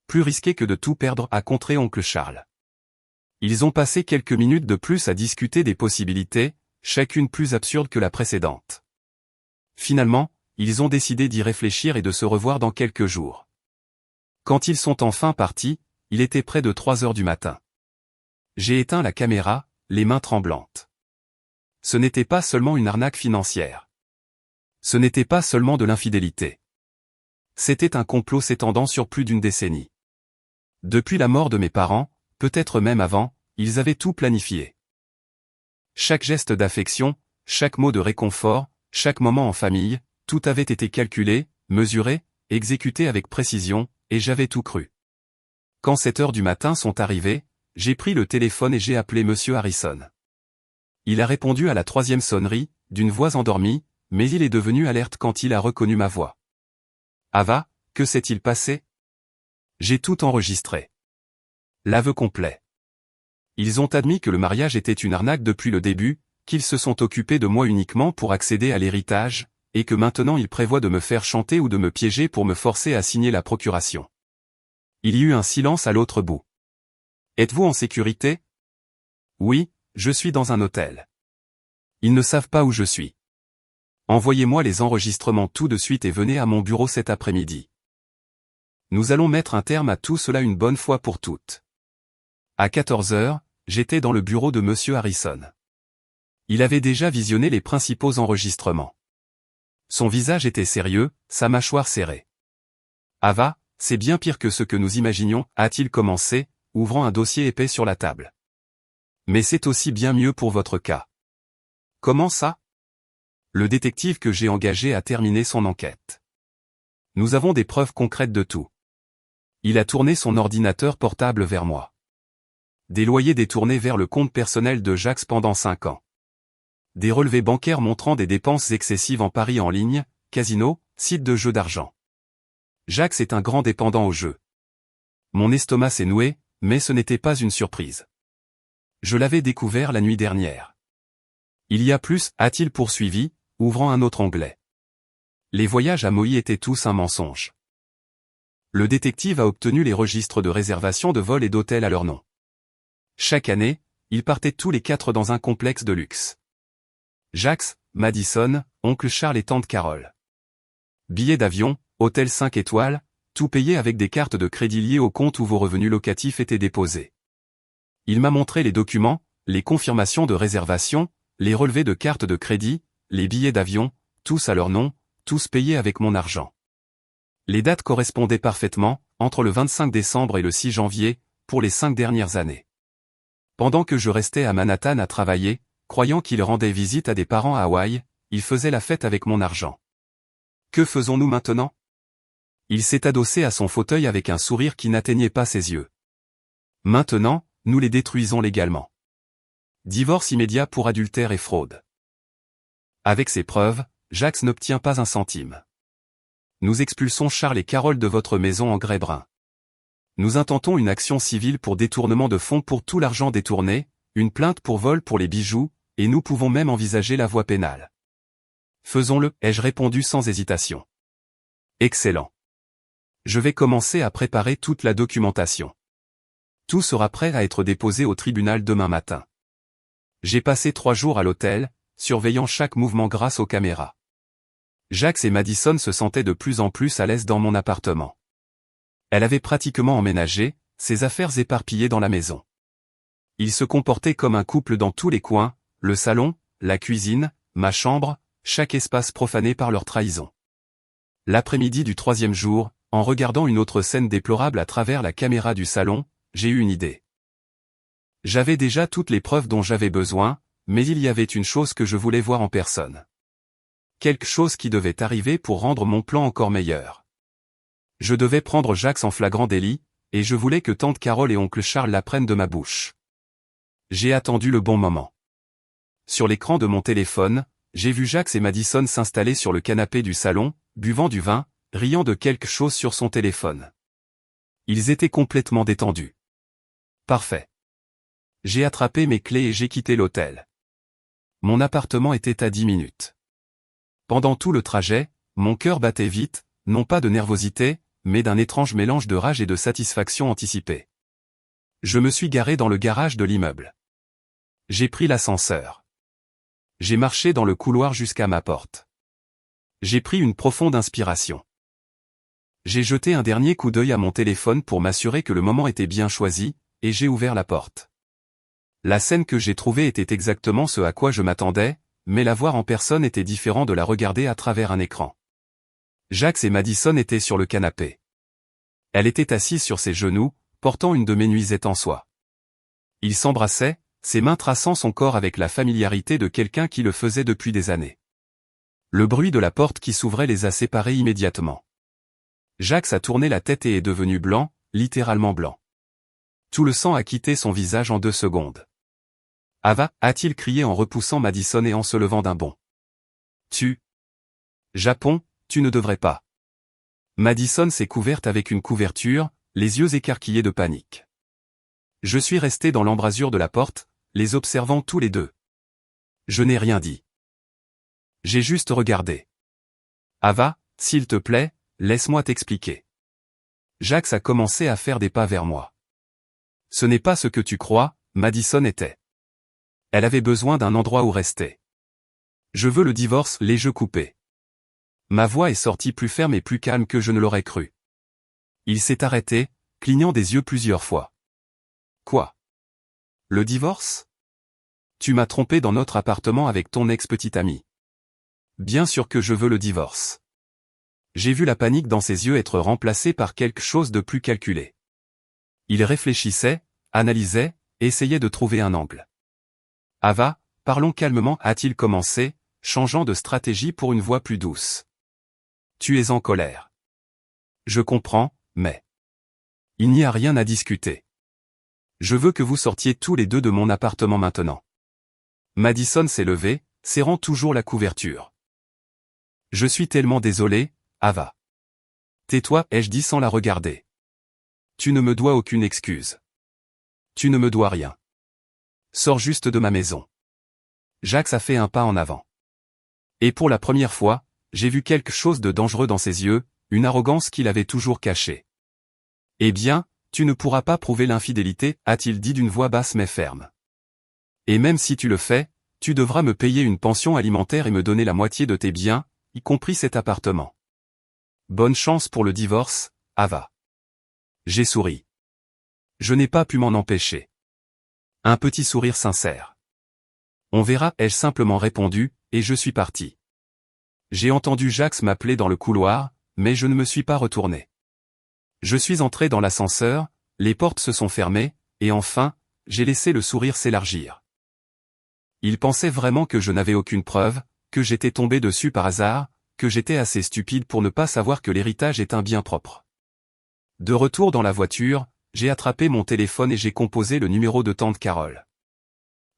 Plus risqué que de tout perdre, a contré oncle Charles. Ils ont passé quelques minutes de plus à discuter des possibilités, chacune plus absurde que la précédente. Finalement, ils ont décidé d'y réfléchir et de se revoir dans quelques jours. Quand ils sont enfin partis, il était près de 3 heures du matin. J'ai éteint la caméra, les mains tremblantes. Ce n'était pas seulement une arnaque financière. Ce n'était pas seulement de l'infidélité. C'était un complot s'étendant sur plus d'une décennie. Depuis la mort de mes parents, peut-être même avant, ils avaient tout planifié. Chaque geste d'affection, chaque mot de réconfort, chaque moment en famille, tout avait été calculé, mesuré, exécuté avec précision, et j'avais tout cru. Quand 7 heures du matin sont arrivées, j'ai pris le téléphone et j'ai appelé Monsieur Harrison. Il a répondu à la 3e sonnerie, d'une voix endormie, mais il est devenu alerte quand il a reconnu ma voix. Ava, que s'est-il passé? J'ai tout enregistré. L'aveu complet. Ils ont admis que le mariage était une arnaque depuis le début, qu'ils se sont occupés de moi uniquement pour accéder à l'héritage, et que maintenant ils prévoient de me faire chanter ou de me piéger pour me forcer à signer la procuration. Il y eut un silence à l'autre bout. Êtes-vous en sécurité? Oui, je suis dans un hôtel. Ils ne savent pas où je suis. Envoyez-moi les enregistrements tout de suite et venez à mon bureau cet après-midi. Nous allons mettre un terme à tout cela une bonne fois pour toutes. À 14 heures, j'étais dans le bureau de Monsieur Harrison. Il avait déjà visionné les principaux enregistrements. Son visage était sérieux, sa mâchoire serrée. Ava, c'est bien pire que ce que nous imaginions, a-t-il commencé, ouvrant un dossier épais sur la table. Mais c'est aussi bien mieux pour votre cas. Comment ça? Le détective que j'ai engagé a terminé son enquête. Nous avons des preuves concrètes de tout. Il a tourné son ordinateur portable vers moi. Des loyers détournés vers le compte personnel de Jacques pendant 5 ans. Des relevés bancaires montrant des dépenses excessives en paris en ligne, casino, sites de jeux d'argent. Jacques est un grand dépendant au jeu. Mon estomac s'est noué, mais ce n'était pas une surprise. Je l'avais découvert la nuit dernière. Il y a plus, a-t-il poursuivi, ouvrant un autre onglet. Les voyages à Maui étaient tous un mensonge. Le détective a obtenu les registres de réservation de vol et d'hôtel à leur nom. Chaque année, ils partaient tous les 4 dans un complexe de luxe. Jacques, Madison, oncle Charles et tante Carole. Billets d'avion, hôtel 5 étoiles, tout payé avec des cartes de crédit liées au compte où vos revenus locatifs étaient déposés. Il m'a montré les documents, les confirmations de réservation, les relevés de cartes de crédit, les billets d'avion, tous à leur nom, tous payés avec mon argent. Les dates correspondaient parfaitement, entre le 25 décembre et le 6 janvier, pour les 5 dernières années. Pendant que je restais à Manhattan à travailler, croyant qu'il rendait visite à des parents à Hawaï, il faisait la fête avec mon argent. Que faisons-nous maintenant? Il s'est adossé à son fauteuil avec un sourire qui n'atteignait pas ses yeux. Maintenant, nous les détruisons légalement. Divorce immédiat pour adultère et fraude. Avec ces preuves, Jacques n'obtient pas un centime. Nous expulsons Charles et Carole de votre maison en grès brun. Nous intentons une action civile pour détournement de fonds pour tout l'argent détourné, une plainte pour vol pour les bijoux, et nous pouvons même envisager la voie pénale. Faisons-le, ai-je répondu sans hésitation. Excellent. Je vais commencer à préparer toute la documentation. Tout sera prêt à être déposé au tribunal demain matin. J'ai passé 3 jours à l'hôtel, surveillant chaque mouvement grâce aux caméras. Jacques et Madison se sentaient de plus en plus à l'aise dans mon appartement. Elle avait pratiquement emménagé, ses affaires éparpillées dans la maison. Ils se comportaient comme un couple dans tous les coins, le salon, la cuisine, ma chambre, chaque espace profané par leur trahison. L'après-midi du 3e jour, en regardant une autre scène déplorable à travers la caméra du salon, j'ai eu une idée. J'avais déjà toutes les preuves dont j'avais besoin, mais il y avait une chose que je voulais voir en personne. Quelque chose qui devait arriver pour rendre mon plan encore meilleur. Je devais prendre Jacques en flagrant délit, et je voulais que tante Carole et oncle Charles l'apprennent de ma bouche. J'ai attendu le bon moment. Sur l'écran de mon téléphone, j'ai vu Jacques et Madison s'installer sur le canapé du salon, buvant du vin, riant de quelque chose sur son téléphone. Ils étaient complètement détendus. Parfait. J'ai attrapé mes clés et j'ai quitté l'hôtel. Mon appartement était à 10 minutes. Pendant tout le trajet, mon cœur battait vite, non pas de nervosité, mais d'un étrange mélange de rage et de satisfaction anticipée. Je me suis garé dans le garage de l'immeuble. J'ai pris l'ascenseur. J'ai marché dans le couloir jusqu'à ma porte. J'ai pris une profonde inspiration. J'ai jeté un dernier coup d'œil à mon téléphone pour m'assurer que le moment était bien choisi, et j'ai ouvert la porte. La scène que j'ai trouvée était exactement ce à quoi je m'attendais, mais la voir en personne était différent de la regarder à travers un écran. Jacques et Madison étaient sur le canapé. Elle était assise sur ses genoux, portant une de mes nuisettes en soie. Ils s'embrassaient, ses mains traçant son corps avec la familiarité de quelqu'un qui le faisait depuis des années. Le bruit de la porte qui s'ouvrait les a séparés immédiatement. Jacques a tourné la tête et est devenu blanc, littéralement blanc. Tout le sang a quitté son visage en 2 secondes. « Ava » a-t-il crié en repoussant Madison et en se levant d'un bond. « Japon, tu ne devrais pas. » Madison s'est couverte avec une couverture, les yeux écarquillés de panique. Je suis resté dans l'embrasure de la porte, les observant tous les deux. Je n'ai rien dit. J'ai juste regardé. « Ava, s'il te plaît, laisse-moi t'expliquer. » Jacques a commencé à faire des pas vers moi. « Ce n'est pas ce que tu crois, Madison était. Elle avait besoin d'un endroit où rester. Je veux le divorce, les jeux coupés. » Ma voix est sortie plus ferme et plus calme que je ne l'aurais cru. Il s'est arrêté, clignant des yeux plusieurs fois. « Quoi? Le divorce? Tu m'as trompé dans notre appartement avec ton ex-petite amie. » Bien sûr que je veux le divorce. J'ai vu la panique dans ses yeux être remplacée par quelque chose de plus calculé. Il réfléchissait, analysait, essayait de trouver un angle. « Ava, parlons calmement » a-t-il commencé, changeant de stratégie pour une voix plus douce. « Tu es en colère. Je comprends, mais... il n'y a rien à discuter. Je veux que vous sortiez tous les deux de mon appartement maintenant. » Madison s'est levée, serrant toujours la couverture. « Je suis tellement désolé, Ava. »« Tais-toi » ai-je dit sans la regarder. « Tu ne me dois aucune excuse. Tu ne me dois rien. Sors juste de ma maison. » Jacques a fait un pas en avant. Et pour la première fois, j'ai vu quelque chose de dangereux dans ses yeux, une arrogance qu'il avait toujours cachée. « Eh bien, tu ne pourras pas prouver l'infidélité, » a-t-il dit d'une voix basse mais ferme. « Et même si tu le fais, tu devras me payer une pension alimentaire et me donner la moitié de tes biens, y compris cet appartement. Bonne chance pour le divorce, Ava. » J'ai souri. Je n'ai pas pu m'en empêcher. Un petit sourire sincère. « On verra » ai-je simplement répondu, et je suis parti. J'ai entendu Jacques m'appeler dans le couloir, mais je ne me suis pas retourné. Je suis entré dans l'ascenseur, les portes se sont fermées, et enfin, j'ai laissé le sourire s'élargir. Il pensait vraiment que je n'avais aucune preuve, que j'étais tombé dessus par hasard, que j'étais assez stupide pour ne pas savoir que l'héritage est un bien propre. De retour dans la voiture, j'ai attrapé mon téléphone et j'ai composé le numéro de tante Carole.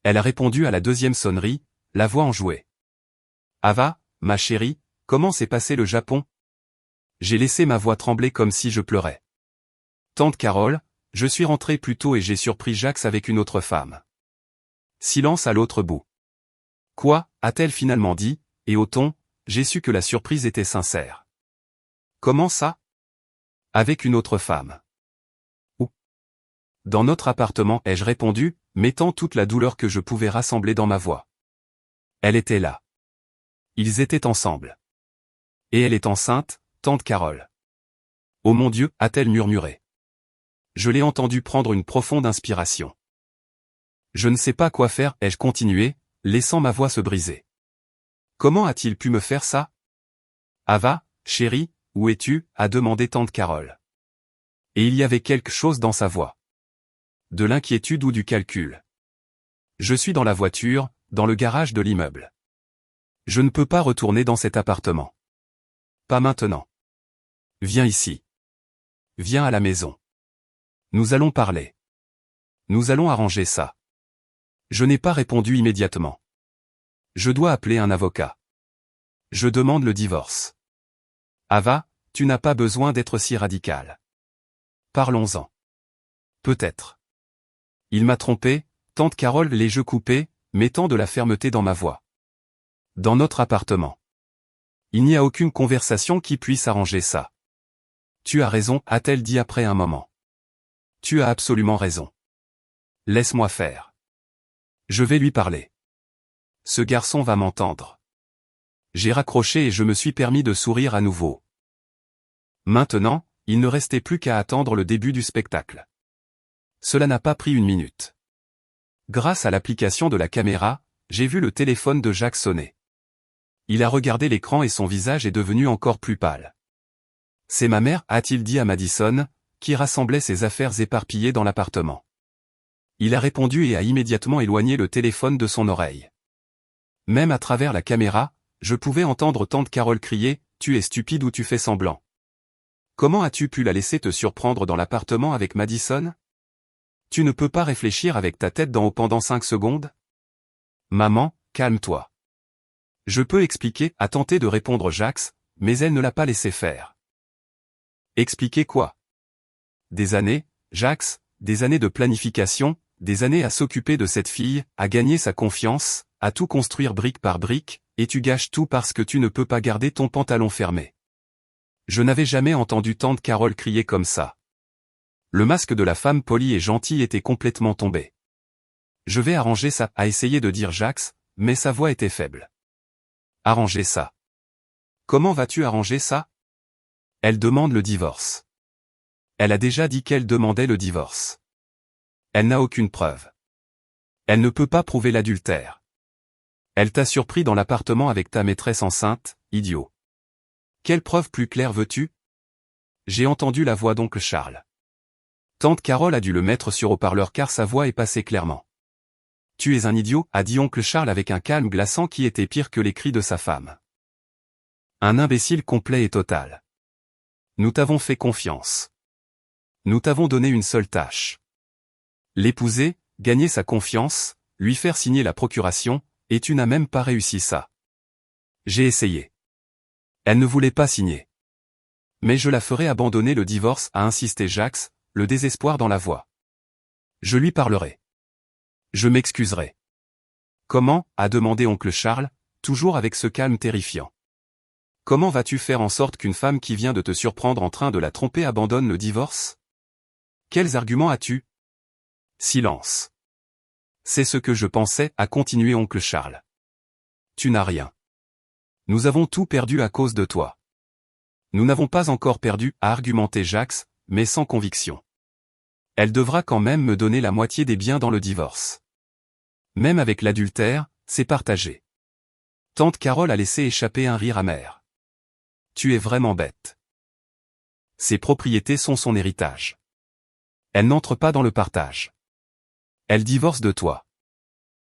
Elle a répondu à la 2e sonnerie, la voix enjouée. « Ava, ma chérie, comment s'est passé le Japon ?» J'ai laissé ma voix trembler comme si je pleurais. « Tante Carole, je suis rentré plus tôt et j'ai surpris Jacques avec une autre femme. » Silence à l'autre bout. « Quoi » a-t-elle finalement dit, et au ton, j'ai su que la surprise était sincère. « Comment ça ? » Avec une autre femme. « Où ? » Dans notre appartement, ai-je répondu, mettant toute la douleur que je pouvais rassembler dans ma voix. Elle était là. Ils étaient ensemble. Et elle est enceinte, tante Carole. « Oh mon Dieu » a-t-elle murmuré. Je l'ai entendu prendre une profonde inspiration. Je ne sais pas quoi faire, ai-je continué, laissant ma voix se briser. Comment a-t-il pu me faire ça ? Ava, chérie, où es-tu ? A demandé tante Carole. Et il y avait quelque chose dans sa voix. De l'inquiétude ou du calcul. Je suis dans la voiture, dans le garage de l'immeuble. Je ne peux pas retourner dans cet appartement. Pas maintenant. Viens ici. Viens à la maison. Nous allons parler. Nous allons arranger ça. Je n'ai pas répondu immédiatement. Je dois appeler un avocat. Je demande le divorce. Ava, tu n'as pas besoin d'être si radical. Parlons-en. Peut-être. Il m'a trompé, tante Carole, les yeux coupés, mettant de la fermeté dans ma voix. Dans notre appartement. Il n'y a aucune conversation qui puisse arranger ça. Tu as raison, a-t-elle dit après un moment. Tu as absolument raison. Laisse-moi faire. Je vais lui parler. Ce garçon va m'entendre. J'ai raccroché et je me suis permis de sourire à nouveau. Maintenant, il ne restait plus qu'à attendre le début du spectacle. Cela n'a pas pris une minute. Grâce à l'application de la caméra, j'ai vu le téléphone de Jacques sonner. Il a regardé l'écran et son visage est devenu encore plus pâle. « C'est ma mère » a-t-il dit à Madison, qui rassemblait ses affaires éparpillées dans l'appartement. Il a répondu et a immédiatement éloigné le téléphone de son oreille. Même à travers la caméra, je pouvais entendre tante Carole crier « Tu es stupide ou tu fais semblant. Comment as-tu pu la laisser te surprendre dans l'appartement avec Madison? Tu ne peux pas réfléchir avec ta tête d'en haut pendant 5 secondes? Maman, calme-toi. Je peux expliquer, a tenté de répondre Jax, mais elle ne l'a pas laissé faire. Expliquer quoi? Des années, Jax, des années de planification, des années à s'occuper de cette fille, à gagner sa confiance, à tout construire brique par brique, et tu gâches tout parce que tu ne peux pas garder ton pantalon fermé. Je n'avais jamais entendu tante Carole crier comme ça. Le masque de la femme polie et gentille était complètement tombé. Je vais arranger ça, a essayé de dire Jax, mais sa voix était faible. Arranger ça. Comment vas-tu arranger ça? Elle demande le divorce. Elle a déjà dit qu'elle demandait le divorce. Elle n'a aucune preuve. Elle ne peut pas prouver l'adultère. Elle t'a surpris dans l'appartement avec ta maîtresse enceinte, idiot. Quelle preuve plus claire veux-tu? J'ai entendu la voix d'oncle Charles. Tante Carole a dû le mettre sur haut-parleur car sa voix est passée clairement. Tu es un idiot, a dit oncle Charles avec un calme glaçant qui était pire que les cris de sa femme. Un imbécile complet et total. Nous t'avons fait confiance. Nous t'avons donné une seule tâche. L'épouser, gagner sa confiance, lui faire signer la procuration, et tu n'as même pas réussi ça. J'ai essayé. Elle ne voulait pas signer. Mais je la ferai abandonner le divorce, a insisté Jax, le désespoir dans la voix. Je lui parlerai. Je m'excuserai. Comment, a demandé oncle Charles, toujours avec ce calme terrifiant. Comment vas-tu faire en sorte qu'une femme qui vient de te surprendre en train de la tromper abandonne le divorce? Quels arguments as-tu? Silence. C'est ce que je pensais, a continué oncle Charles. Tu n'as rien. Nous avons tout perdu à cause de toi. Nous n'avons pas encore perdu, a argumenté Jax, mais sans conviction. Elle devra quand même me donner la moitié des biens dans le divorce. Même avec l'adultère, c'est partagé. Tante Carole a laissé échapper un rire amer. Tu es vraiment bête. Ses propriétés sont son héritage. Elle n'entre pas dans le partage. Elle divorce de toi.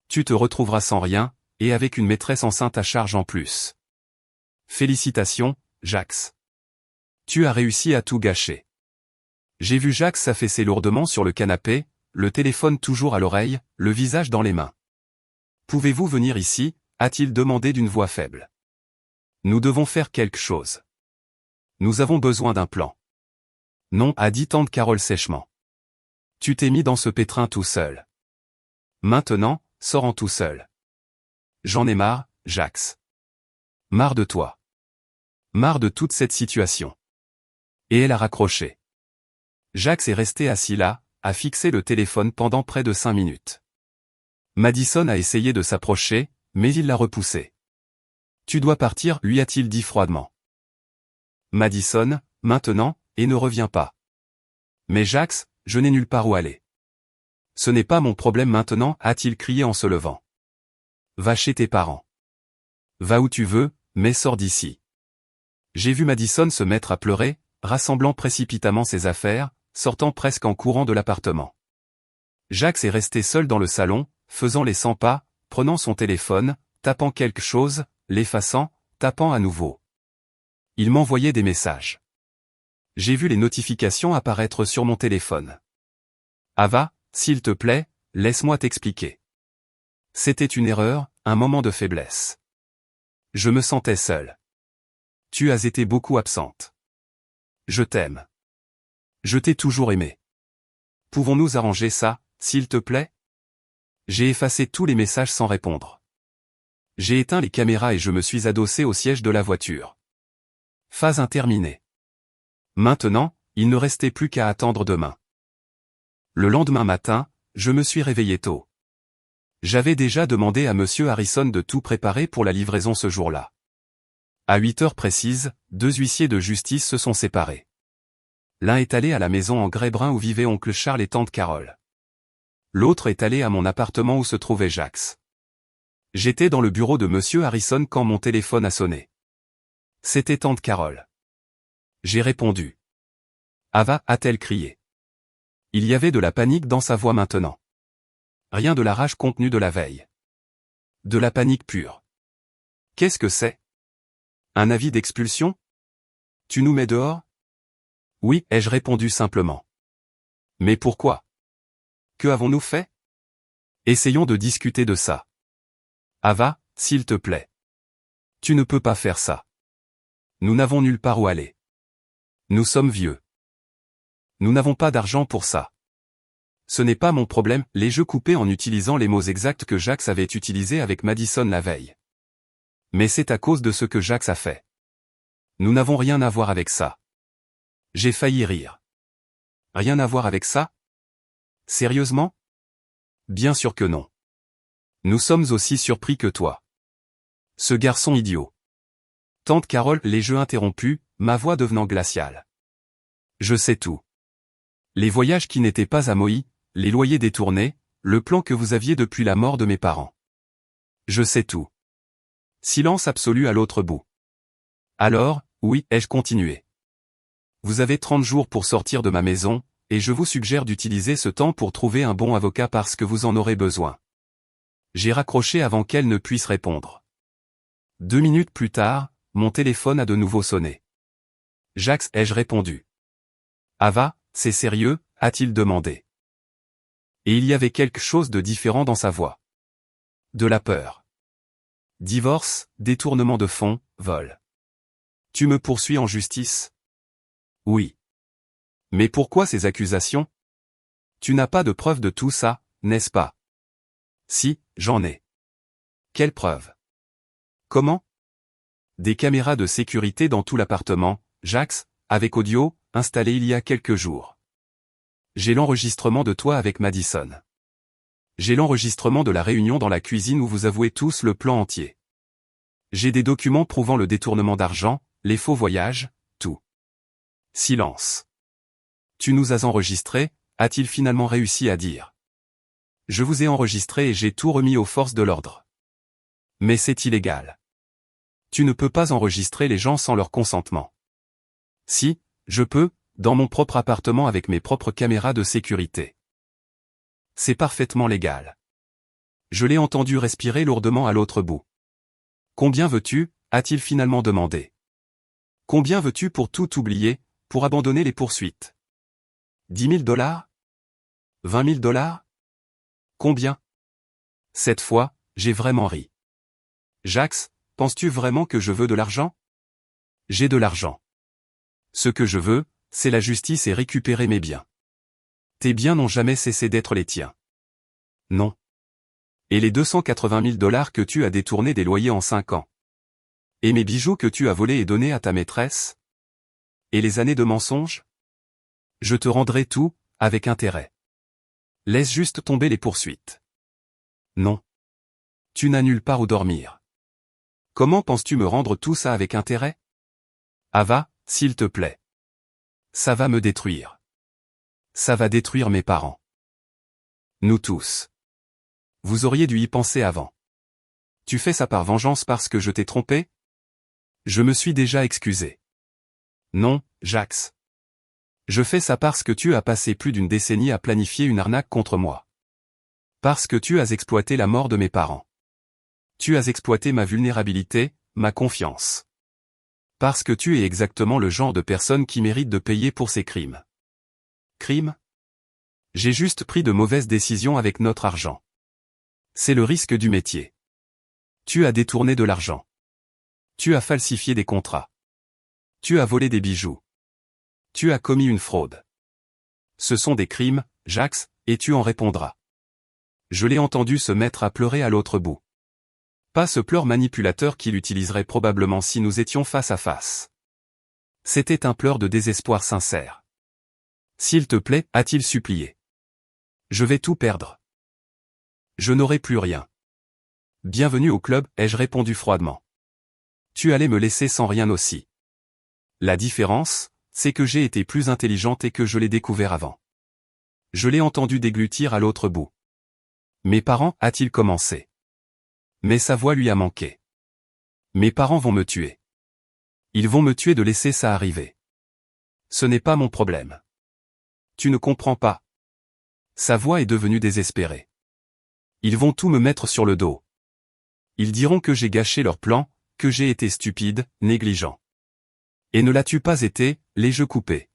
Tu te retrouveras sans rien, et avec une maîtresse enceinte à charge en plus. Félicitations, Jax. Tu as réussi à tout gâcher. J'ai vu Jax s'affaisser lourdement sur le canapé, le téléphone toujours à l'oreille, le visage dans les mains. Pouvez-vous venir ici, a-t-il demandé d'une voix faible. Nous devons faire quelque chose. Nous avons besoin d'un plan. Non, a dit tante Carole sèchement. Tu t'es mis dans ce pétrin tout seul. Maintenant, sors-en tout seul. J'en ai marre, Jax. Marre de toi. Marre de toute cette situation. Et elle a raccroché. Jax est resté assis là, a fixé le téléphone pendant près de 5 minutes. Madison a essayé de s'approcher, mais il l'a repoussé. Tu dois partir, lui a-t-il dit froidement. Madison, maintenant, et ne reviens pas. Mais Jax, je n'ai nulle part où aller. Ce n'est pas mon problème maintenant, a-t-il crié en se levant. Va chez tes parents. Va où tu veux, mais sors d'ici. J'ai vu Madison se mettre à pleurer, rassemblant précipitamment ses affaires, sortant presque en courant de l'appartement. Jax est resté seul dans le salon, faisant les 100 pas, prenant son téléphone, tapant quelque chose, l'effaçant, tapant à nouveau. Il m'envoyait des messages. J'ai vu les notifications apparaître sur mon téléphone. Ava, s'il te plaît, laisse-moi t'expliquer. C'était une erreur, un moment de faiblesse. Je me sentais seul. Tu as été beaucoup absente. Je t'aime. Je t'ai toujours aimé. Pouvons-nous arranger ça, s'il te plaît? J'ai effacé tous les messages sans répondre. J'ai éteint les caméras et je me suis adossé au siège de la voiture. Phase terminée. Maintenant, il ne restait plus qu'à attendre demain. Le lendemain matin, je me suis réveillé tôt. J'avais déjà demandé à monsieur Harrison de tout préparer pour la livraison ce jour-là. À 8 heures précises, 2 huissiers de justice se sont séparés. L'un est allé à la maison en grès brun où vivaient oncle Charles et tante Carole. L'autre est allé à mon appartement où se trouvait Jax. J'étais dans le bureau de monsieur Harrison quand mon téléphone a sonné. C'était tante Carole. J'ai répondu. Ava, a-t-elle crié. Il y avait de la panique dans sa voix maintenant. Rien de la rage contenue de la veille. De la panique pure. Qu'est-ce que c'est? Un avis d'expulsion? Tu nous mets dehors? Oui, ai-je répondu simplement. Mais pourquoi? Que avons-nous fait? Essayons de discuter de ça. Ava, s'il te plaît. Tu ne peux pas faire ça. Nous n'avons nulle part où aller. Nous sommes vieux. Nous n'avons pas d'argent pour ça. Ce n'est pas mon problème, les jeux coupés en utilisant les mots exacts que Jax avait utilisés avec Madison la veille. Mais c'est à cause de ce que Jax a fait. Nous n'avons rien à voir avec ça. J'ai failli rire. Rien à voir avec ça? Sérieusement? Bien sûr que non. Nous sommes aussi surpris que toi. Ce garçon idiot. Tante Carole, les jeux interrompus, ma voix devenant glaciale. Je sais tout. Les voyages qui n'étaient pas à Maui, les loyers détournés, le plan que vous aviez depuis la mort de mes parents. Je sais tout. Silence absolu à l'autre bout. Alors, oui, ai-je continué. Vous avez 30 jours pour sortir de ma maison, et je vous suggère d'utiliser ce temps pour trouver un bon avocat parce que vous en aurez besoin. J'ai raccroché avant qu'elle ne puisse répondre. 2 minutes plus tard, mon téléphone a de nouveau sonné. Jax, ai-je répondu. Ava, c'est sérieux, a-t-il demandé. Et il y avait quelque chose de différent dans sa voix. De la peur. Divorce, détournement de fonds, vol. Tu me poursuis en justice? Oui. Mais pourquoi ces accusations? Tu n'as pas de preuve de tout ça, n'est-ce pas? Si, j'en ai. Quelle preuve? Comment? Des caméras de sécurité dans tout l'appartement, Jax, avec audio, installé il y a quelques jours. J'ai l'enregistrement de toi avec Madison. J'ai l'enregistrement de la réunion dans la cuisine où vous avouez tous le plan entier. J'ai des documents prouvant le détournement d'argent, les faux voyages, tout. Silence. Tu nous as enregistrés, a-t-il finalement réussi à dire. Je vous ai enregistré et j'ai tout remis aux forces de l'ordre. Mais c'est illégal. Tu ne peux pas enregistrer les gens sans leur consentement. Si, je peux, dans mon propre appartement avec mes propres caméras de sécurité. C'est parfaitement légal. Je l'ai entendu respirer lourdement à l'autre bout. Combien veux-tu, a-t-il finalement demandé. Combien veux-tu pour tout oublier, pour abandonner les poursuites? 10 000 $? 20 000 $? Combien? Cette fois, j'ai vraiment ri. Jax, penses-tu vraiment que je veux de l'argent? J'ai de l'argent. Ce que je veux, c'est la justice et récupérer mes biens. Tes biens n'ont jamais cessé d'être les tiens. Non. Et les 280 000 $ que tu as détournés des loyers en 5 ans. Et mes bijoux que tu as volés et donnés à ta maîtresse? Et les années de mensonges? Je te rendrai tout, avec intérêt. Laisse juste tomber les poursuites. Non. Tu n'as nulle part où dormir. Comment penses-tu me rendre tout ça avec intérêt? Ava, s'il te plaît. Ça va me détruire. Ça va détruire mes parents. Nous tous. Vous auriez dû y penser avant. Tu fais ça par vengeance parce que je t'ai trompé? Je me suis déjà excusé. Non, Jax. Je fais ça parce que tu as passé plus d'une décennie à planifier une arnaque contre moi. Parce que tu as exploité la mort de mes parents. Tu as exploité ma vulnérabilité, ma confiance. Parce que tu es exactement le genre de personne qui mérite de payer pour ses crimes. Crimes? J'ai juste pris de mauvaises décisions avec notre argent. C'est le risque du métier. Tu as détourné de l'argent. Tu as falsifié des contrats. Tu as volé des bijoux. Tu as commis une fraude. Ce sont des crimes, Jax, et tu en répondras. Je l'ai entendu se mettre à pleurer à l'autre bout. Pas ce pleur manipulateur qu'il utiliserait probablement si nous étions face à face. C'était un pleur de désespoir sincère. S'il te plaît, a-t-il supplié. Je vais tout perdre. Je n'aurai plus rien. Bienvenue au club, ai-je répondu froidement. Tu allais me laisser sans rien aussi. La différence, c'est que j'ai été plus intelligente et que je l'ai découvert avant. Je l'ai entendu déglutir à l'autre bout. Mes parents, a-t-il commencé. Mais sa voix lui a manqué. Mes parents vont me tuer. Ils vont me tuer de laisser ça arriver. Ce n'est pas mon problème. Tu ne comprends pas. Sa voix est devenue désespérée. Ils vont tout me mettre sur le dos. Ils diront que j'ai gâché leur plan, que j'ai été stupide, négligent. Et ne l'as-tu pas été, les jeux coupés.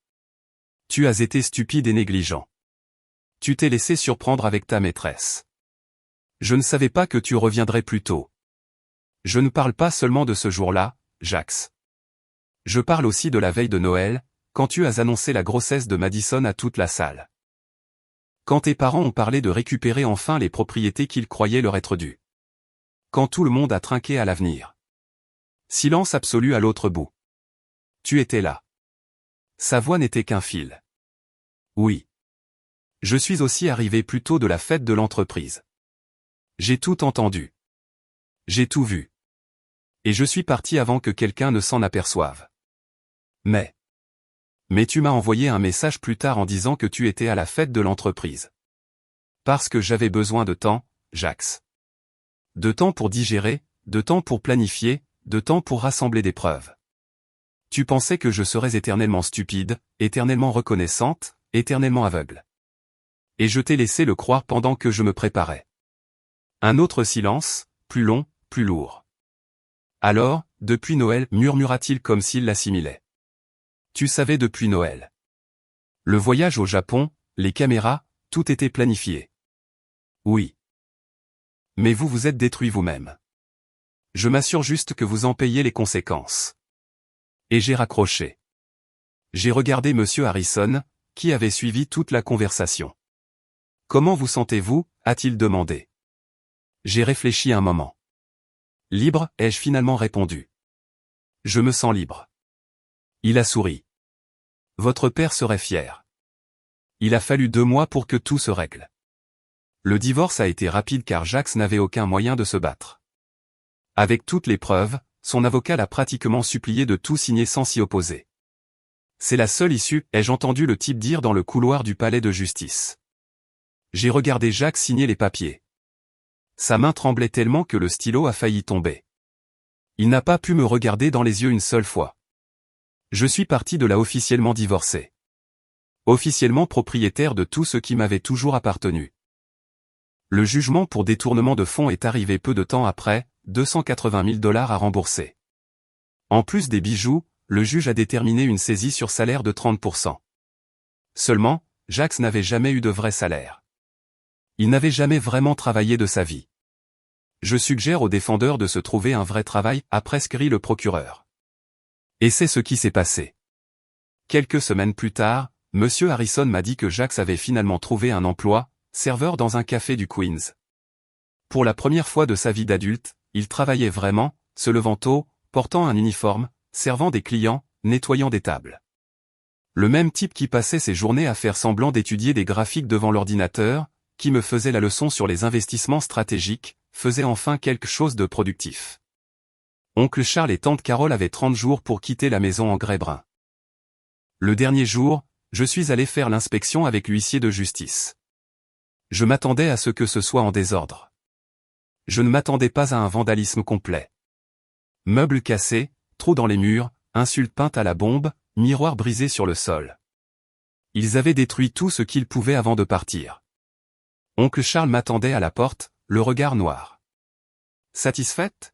Tu as été stupide et négligent. Tu t'es laissé surprendre avec ta maîtresse. Je ne savais pas que tu reviendrais plus tôt. Je ne parle pas seulement de ce jour-là, Jax. Je parle aussi de la veille de Noël, quand tu as annoncé la grossesse de Madison à toute la salle. Quand tes parents ont parlé de récupérer enfin les propriétés qu'ils croyaient leur être dues. Quand tout le monde a trinqué à l'avenir. Silence absolu à l'autre bout. Tu étais là. Sa voix n'était qu'un fil. Oui. Je suis aussi arrivé plus tôt de la fête de l'entreprise. J'ai tout entendu. J'ai tout vu. Et je suis parti avant que quelqu'un ne s'en aperçoive. Mais tu m'as envoyé un message plus tard en disant que tu étais à la fête de l'entreprise. Parce que j'avais besoin de temps, Jax. De temps pour digérer, de temps pour planifier, de temps pour rassembler des preuves. Tu pensais que je serais éternellement stupide, éternellement reconnaissante, éternellement aveugle. Et je t'ai laissé le croire pendant que je me préparais. Un autre silence, plus long, plus lourd. Alors, depuis Noël, murmura-t-il comme s'il l'assimilait. Tu savais depuis Noël. Le voyage au Japon, les caméras, tout était planifié. Oui. Mais vous vous êtes détruit vous-même. Je m'assure juste que vous en payez les conséquences. Et j'ai raccroché. J'ai regardé Monsieur Harrison, qui avait suivi toute la conversation. Comment vous sentez-vous, a-t-il demandé. J'ai réfléchi un moment. Libre, ai-je finalement répondu. Je me sens libre. Il a souri. Votre père serait fier. Il a fallu 2 mois pour que tout se règle. Le divorce a été rapide car Jax n'avait aucun moyen de se battre. Avec toutes les preuves, son avocat l'a pratiquement supplié de tout signer sans s'y opposer. C'est la seule issue, ai-je entendu le type dire dans le couloir du palais de justice. J'ai regardé Jax signer les papiers. Sa main tremblait tellement que le stylo a failli tomber. Il n'a pas pu me regarder dans les yeux une seule fois. Je suis parti de là officiellement divorcé. Officiellement propriétaire de tout ce qui m'avait toujours appartenu. Le jugement pour détournement de fonds est arrivé peu de temps après, 280 000 $ à rembourser. En plus des bijoux, le juge a déterminé une saisie sur salaire de 30%. Seulement, Jax n'avait jamais eu de vrai salaire. Il n'avait jamais vraiment travaillé de sa vie. Je suggère aux défendeurs de se trouver un vrai travail, a prescrit le procureur. Et c'est ce qui s'est passé. Quelques semaines plus tard, Monsieur Harrison m'a dit que Jax avait finalement trouvé un emploi, serveur dans un café du Queens. Pour la première fois de sa vie d'adulte, il travaillait vraiment, se levant tôt, portant un uniforme, servant des clients, nettoyant des tables. Le même type qui passait ses journées à faire semblant d'étudier des graphiques devant l'ordinateur, qui me faisait la leçon sur les investissements stratégiques, faisait enfin quelque chose de productif. Oncle Charles et tante Carole avaient 30 jours pour quitter la maison en grès brun. Le dernier jour, je suis allé faire l'inspection avec l'huissier de justice. Je m'attendais à ce que ce soit en désordre. Je ne m'attendais pas à un vandalisme complet. Meubles cassés, trous dans les murs, insultes peintes à la bombe, miroirs brisés sur le sol. Ils avaient détruit tout ce qu'ils pouvaient avant de partir. Oncle Charles m'attendait à la porte, le regard noir. Satisfaite?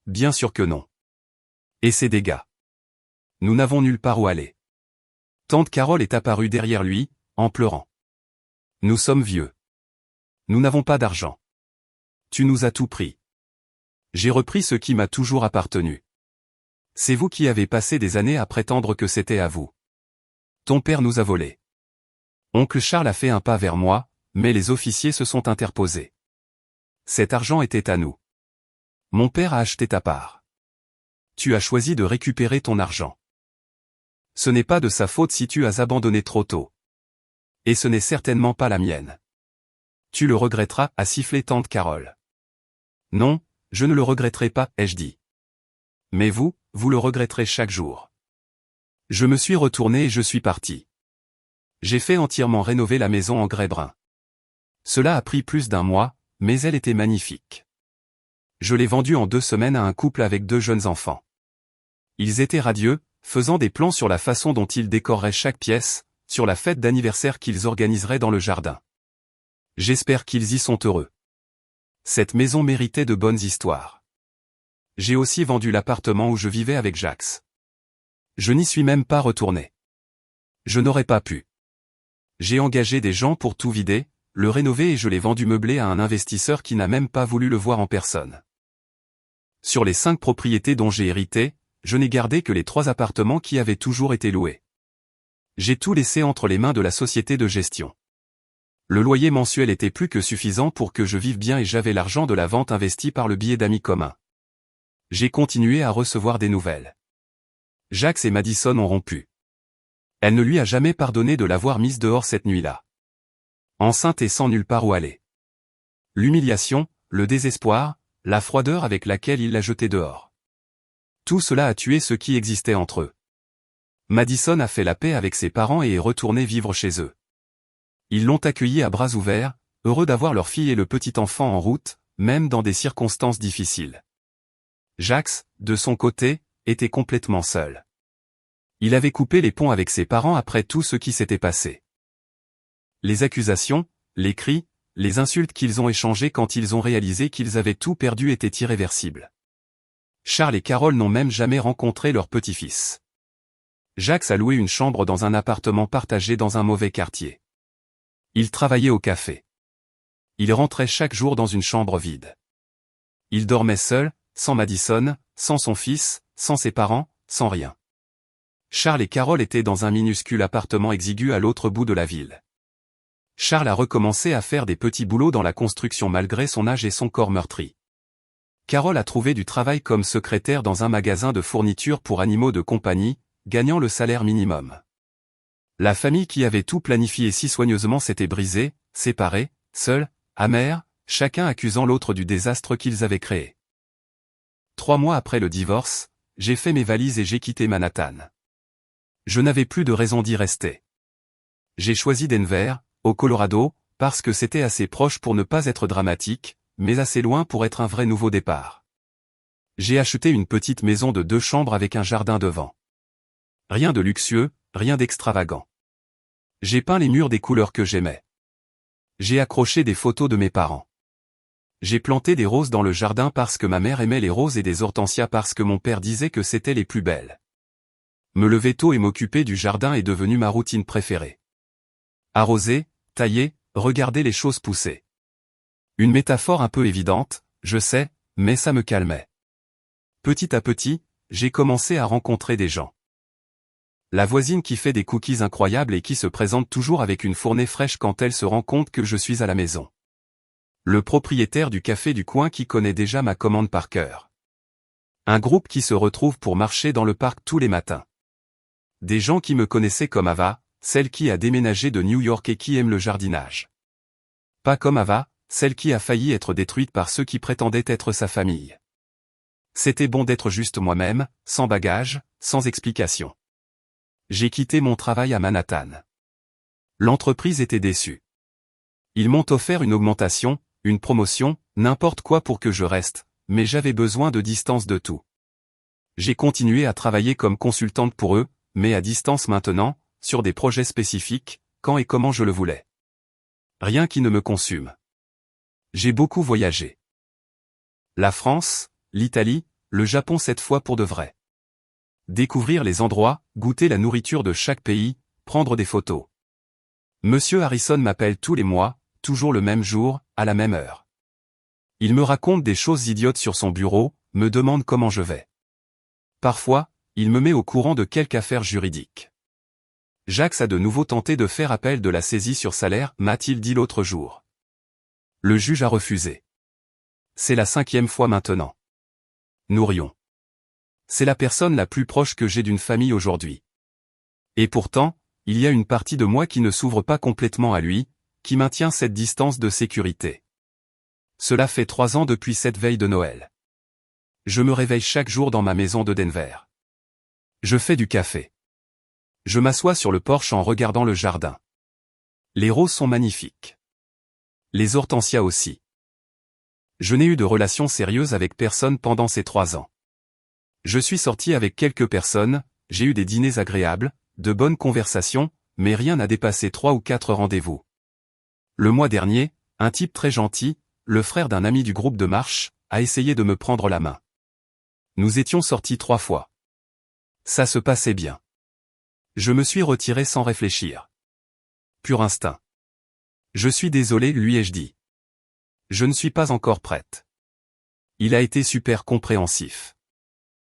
Bien sûr que non. Et ces dégâts? Nous n'avons nulle part où aller. Tante Carole est apparue derrière lui, en pleurant. Nous sommes vieux. Nous n'avons pas d'argent. Tu nous as tout pris. J'ai repris ce qui m'a toujours appartenu. C'est vous qui avez passé des années à prétendre que c'était à vous. Ton père nous a volés. Oncle Charles a fait un pas vers moi, mais les officiers se sont interposés. Cet argent était à nous. Mon père a acheté ta part. Tu as choisi de récupérer ton argent. Ce n'est pas de sa faute si tu as abandonné trop tôt. Et ce n'est certainement pas la mienne. Tu le regretteras, a sifflé tante Carole. Non, je ne le regretterai pas, ai-je dit. Mais vous le regretterez chaque jour. Je me suis retourné et je suis parti. J'ai fait entièrement rénover la maison en grès brun. Cela a pris plus d'1 mois, mais elle était magnifique. Je l'ai vendue en 2 semaines à un couple avec 2 jeunes enfants. Ils étaient radieux, faisant des plans sur la façon dont ils décoreraient chaque pièce, sur la fête d'anniversaire qu'ils organiseraient dans le jardin. J'espère qu'ils y sont heureux. Cette maison méritait de bonnes histoires. J'ai aussi vendu l'appartement où je vivais avec Jax. Je n'y suis même pas retourné. Je n'aurais pas pu. J'ai engagé des gens pour tout vider, le rénover et je l'ai vendu meublé à un investisseur qui n'a même pas voulu le voir en personne. Sur les 5 propriétés dont j'ai hérité, je n'ai gardé que les 3 appartements qui avaient toujours été loués. J'ai tout laissé entre les mains de la société de gestion. Le loyer mensuel était plus que suffisant pour que je vive bien et j'avais l'argent de la vente investi par le biais d'amis communs. J'ai continué à recevoir des nouvelles. Jax et Madison ont rompu. Elle ne lui a jamais pardonné de l'avoir mise dehors cette nuit-là. Enceinte et sans nulle part où aller. L'humiliation, le désespoir, la froideur avec laquelle il l'a jetée dehors. Tout cela a tué ce qui existait entre eux. Madison a fait la paix avec ses parents et est retournée vivre chez eux. Ils l'ont accueillie à bras ouverts, heureux d'avoir leur fille et le petit enfant en route, même dans des circonstances difficiles. Jax, de son côté, était complètement seul. Il avait coupé les ponts avec ses parents après tout ce qui s'était passé. Les accusations, les cris, les insultes qu'ils ont échangées quand ils ont réalisé qu'ils avaient tout perdu étaient irréversibles. Charles et Carole n'ont même jamais rencontré leur petit-fils. Jax a loué une chambre dans un appartement partagé dans un mauvais quartier. Il travaillait au café. Il rentrait chaque jour dans une chambre vide. Il dormait seul, sans Madison, sans son fils, sans ses parents, sans rien. Charles et Carole étaient dans un minuscule appartement exigu à l'autre bout de la ville. Charles a recommencé à faire des petits boulots dans la construction malgré son âge et son corps meurtri. Carole a trouvé du travail comme secrétaire dans un magasin de fournitures pour animaux de compagnie, gagnant le salaire minimum. La famille qui avait tout planifié si soigneusement s'était brisée, séparée, seule, amère, chacun accusant l'autre du désastre qu'ils avaient créé. 3 mois après le divorce, j'ai fait mes valises et j'ai quitté Manhattan. Je n'avais plus de raison d'y rester. J'ai choisi Denver, au Colorado, parce que c'était assez proche pour ne pas être dramatique, mais assez loin pour être un vrai nouveau départ. J'ai acheté une petite maison de 2 chambres avec un jardin devant. Rien de luxueux, rien d'extravagant. J'ai peint les murs des couleurs que j'aimais. J'ai accroché des photos de mes parents. J'ai planté des roses dans le jardin parce que ma mère aimait les roses et des hortensias parce que mon père disait que c'était les plus belles. Me lever tôt et m'occuper du jardin est devenu ma routine préférée. Arroser, tailler, regarder les choses pousser. Une métaphore un peu évidente, je sais, mais ça me calmait. Petit à petit, j'ai commencé à rencontrer des gens. La voisine qui fait des cookies incroyables et qui se présente toujours avec une fournée fraîche quand elle se rend compte que je suis à la maison. Le propriétaire du café du coin qui connaît déjà ma commande par cœur. Un groupe qui se retrouve pour marcher dans le parc tous les matins. Des gens qui me connaissaient comme Ava, celle qui a déménagé de New York et qui aime le jardinage. Pas comme Ava, celle qui a failli être détruite par ceux qui prétendaient être sa famille. C'était bon d'être juste moi-même, sans bagage, sans explication. J'ai quitté mon travail à Manhattan. L'entreprise était déçue. Ils m'ont offert une augmentation, une promotion, n'importe quoi pour que je reste, mais j'avais besoin de distance de tout. J'ai continué à travailler comme consultante pour eux, mais à distance maintenant, sur des projets spécifiques, quand et comment je le voulais. Rien qui ne me consume. J'ai beaucoup voyagé. La France, l'Italie, le Japon cette fois pour de vrai. Découvrir les endroits, goûter la nourriture de chaque pays, prendre des photos. Monsieur Harrison m'appelle tous les mois, toujours le même jour, à la même heure. Il me raconte des choses idiotes sur son bureau, me demande comment je vais. Parfois, il me met au courant de quelque affaire juridique. Jax a de nouveau tenté de faire appel de la saisie sur salaire, m'a-t-il dit l'autre jour. Le juge a refusé. C'est la 5e fois maintenant. Nourion. C'est la personne la plus proche que j'ai d'une famille aujourd'hui. Et pourtant, il y a une partie de moi qui ne s'ouvre pas complètement à lui, qui maintient cette distance de sécurité. Cela fait 3 ans depuis cette veille de Noël. Je me réveille chaque jour dans ma maison de Denver. Je fais du café. Je m'assois sur le porche en regardant le jardin. Les roses sont magnifiques. Les hortensias aussi. Je n'ai eu de relation sérieuse avec personne pendant ces 3 ans. Je suis sorti avec quelques personnes, j'ai eu des dîners agréables, de bonnes conversations, mais rien n'a dépassé 3 ou 4 rendez-vous. Le mois dernier, un type très gentil, le frère d'un ami du groupe de marche, a essayé de me prendre la main. Nous étions sortis 3 fois. Ça se passait bien. Je me suis retiré sans réfléchir. Pur instinct. Je suis désolé, lui ai-je dit. Je ne suis pas encore prête. Il a été super compréhensif.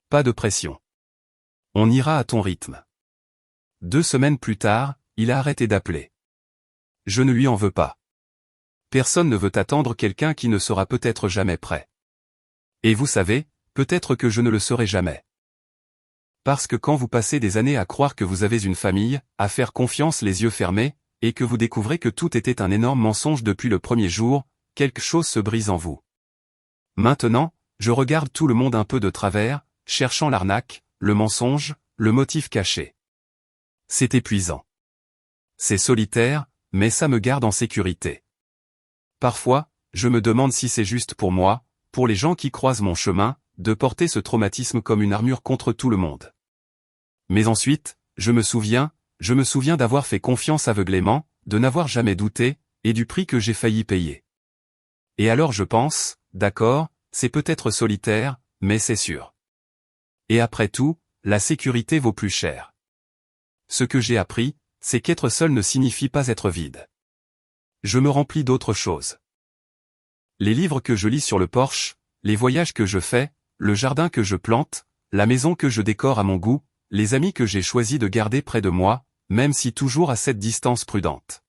Pas de pression. On ira à ton rythme. 2 semaines plus tard, il a arrêté d'appeler. Je ne lui en veux pas. Personne ne veut attendre quelqu'un qui ne sera peut-être jamais prêt. Et vous savez, peut-être que je ne le serai jamais. Parce que quand vous passez des années à croire que vous avez une famille, à faire confiance les yeux fermés, et que vous découvrez que tout était un énorme mensonge depuis le premier jour, quelque chose se brise en vous. Maintenant, je regarde tout le monde un peu de travers, cherchant l'arnaque, le mensonge, le motif caché. C'est épuisant. C'est solitaire, mais ça me garde en sécurité. Parfois, je me demande si c'est juste pour moi, pour les gens qui croisent mon chemin, de porter ce traumatisme comme une armure contre tout le monde. Mais ensuite, je me souviens d'avoir fait confiance aveuglément, de n'avoir jamais douté, et du prix que j'ai failli payer. Et alors je pense, d'accord, c'est peut-être solitaire, mais c'est sûr. Et après tout, la sécurité vaut plus cher. Ce que j'ai appris, c'est qu'être seul ne signifie pas être vide. Je me remplis d'autres choses. Les livres que je lis sur le porche, les voyages que je fais, le jardin que je plante, la maison que je décore à mon goût, les amis que j'ai choisi de garder près de moi, même si toujours à cette distance prudente.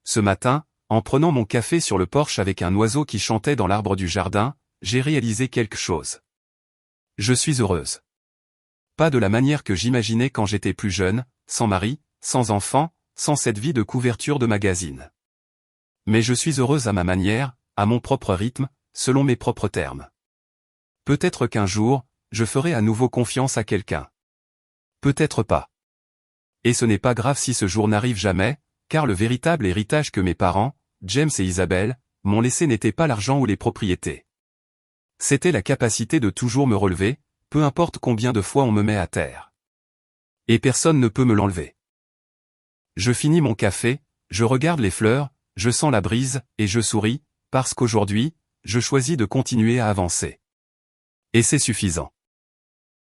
Ce matin, en prenant mon café sur le porche avec un oiseau qui chantait dans l'arbre du jardin, j'ai réalisé quelque chose. Je suis heureuse. Pas de la manière que j'imaginais quand j'étais plus jeune, sans mari, sans enfant, sans cette vie de couverture de magazine. Mais je suis heureuse à ma manière, à mon propre rythme, selon mes propres termes. Peut-être qu'un jour, je ferai à nouveau confiance à quelqu'un. Peut-être pas. Et ce n'est pas grave si ce jour n'arrive jamais, car le véritable héritage que mes parents, James et Isabelle, m'ont laissé n'était pas l'argent ou les propriétés. C'était la capacité de toujours me relever, peu importe combien de fois on me met à terre. Et personne ne peut me l'enlever. Je finis mon café, je regarde les fleurs, je sens la brise, et je souris, parce qu'aujourd'hui, je choisis de continuer à avancer. Et c'est suffisant.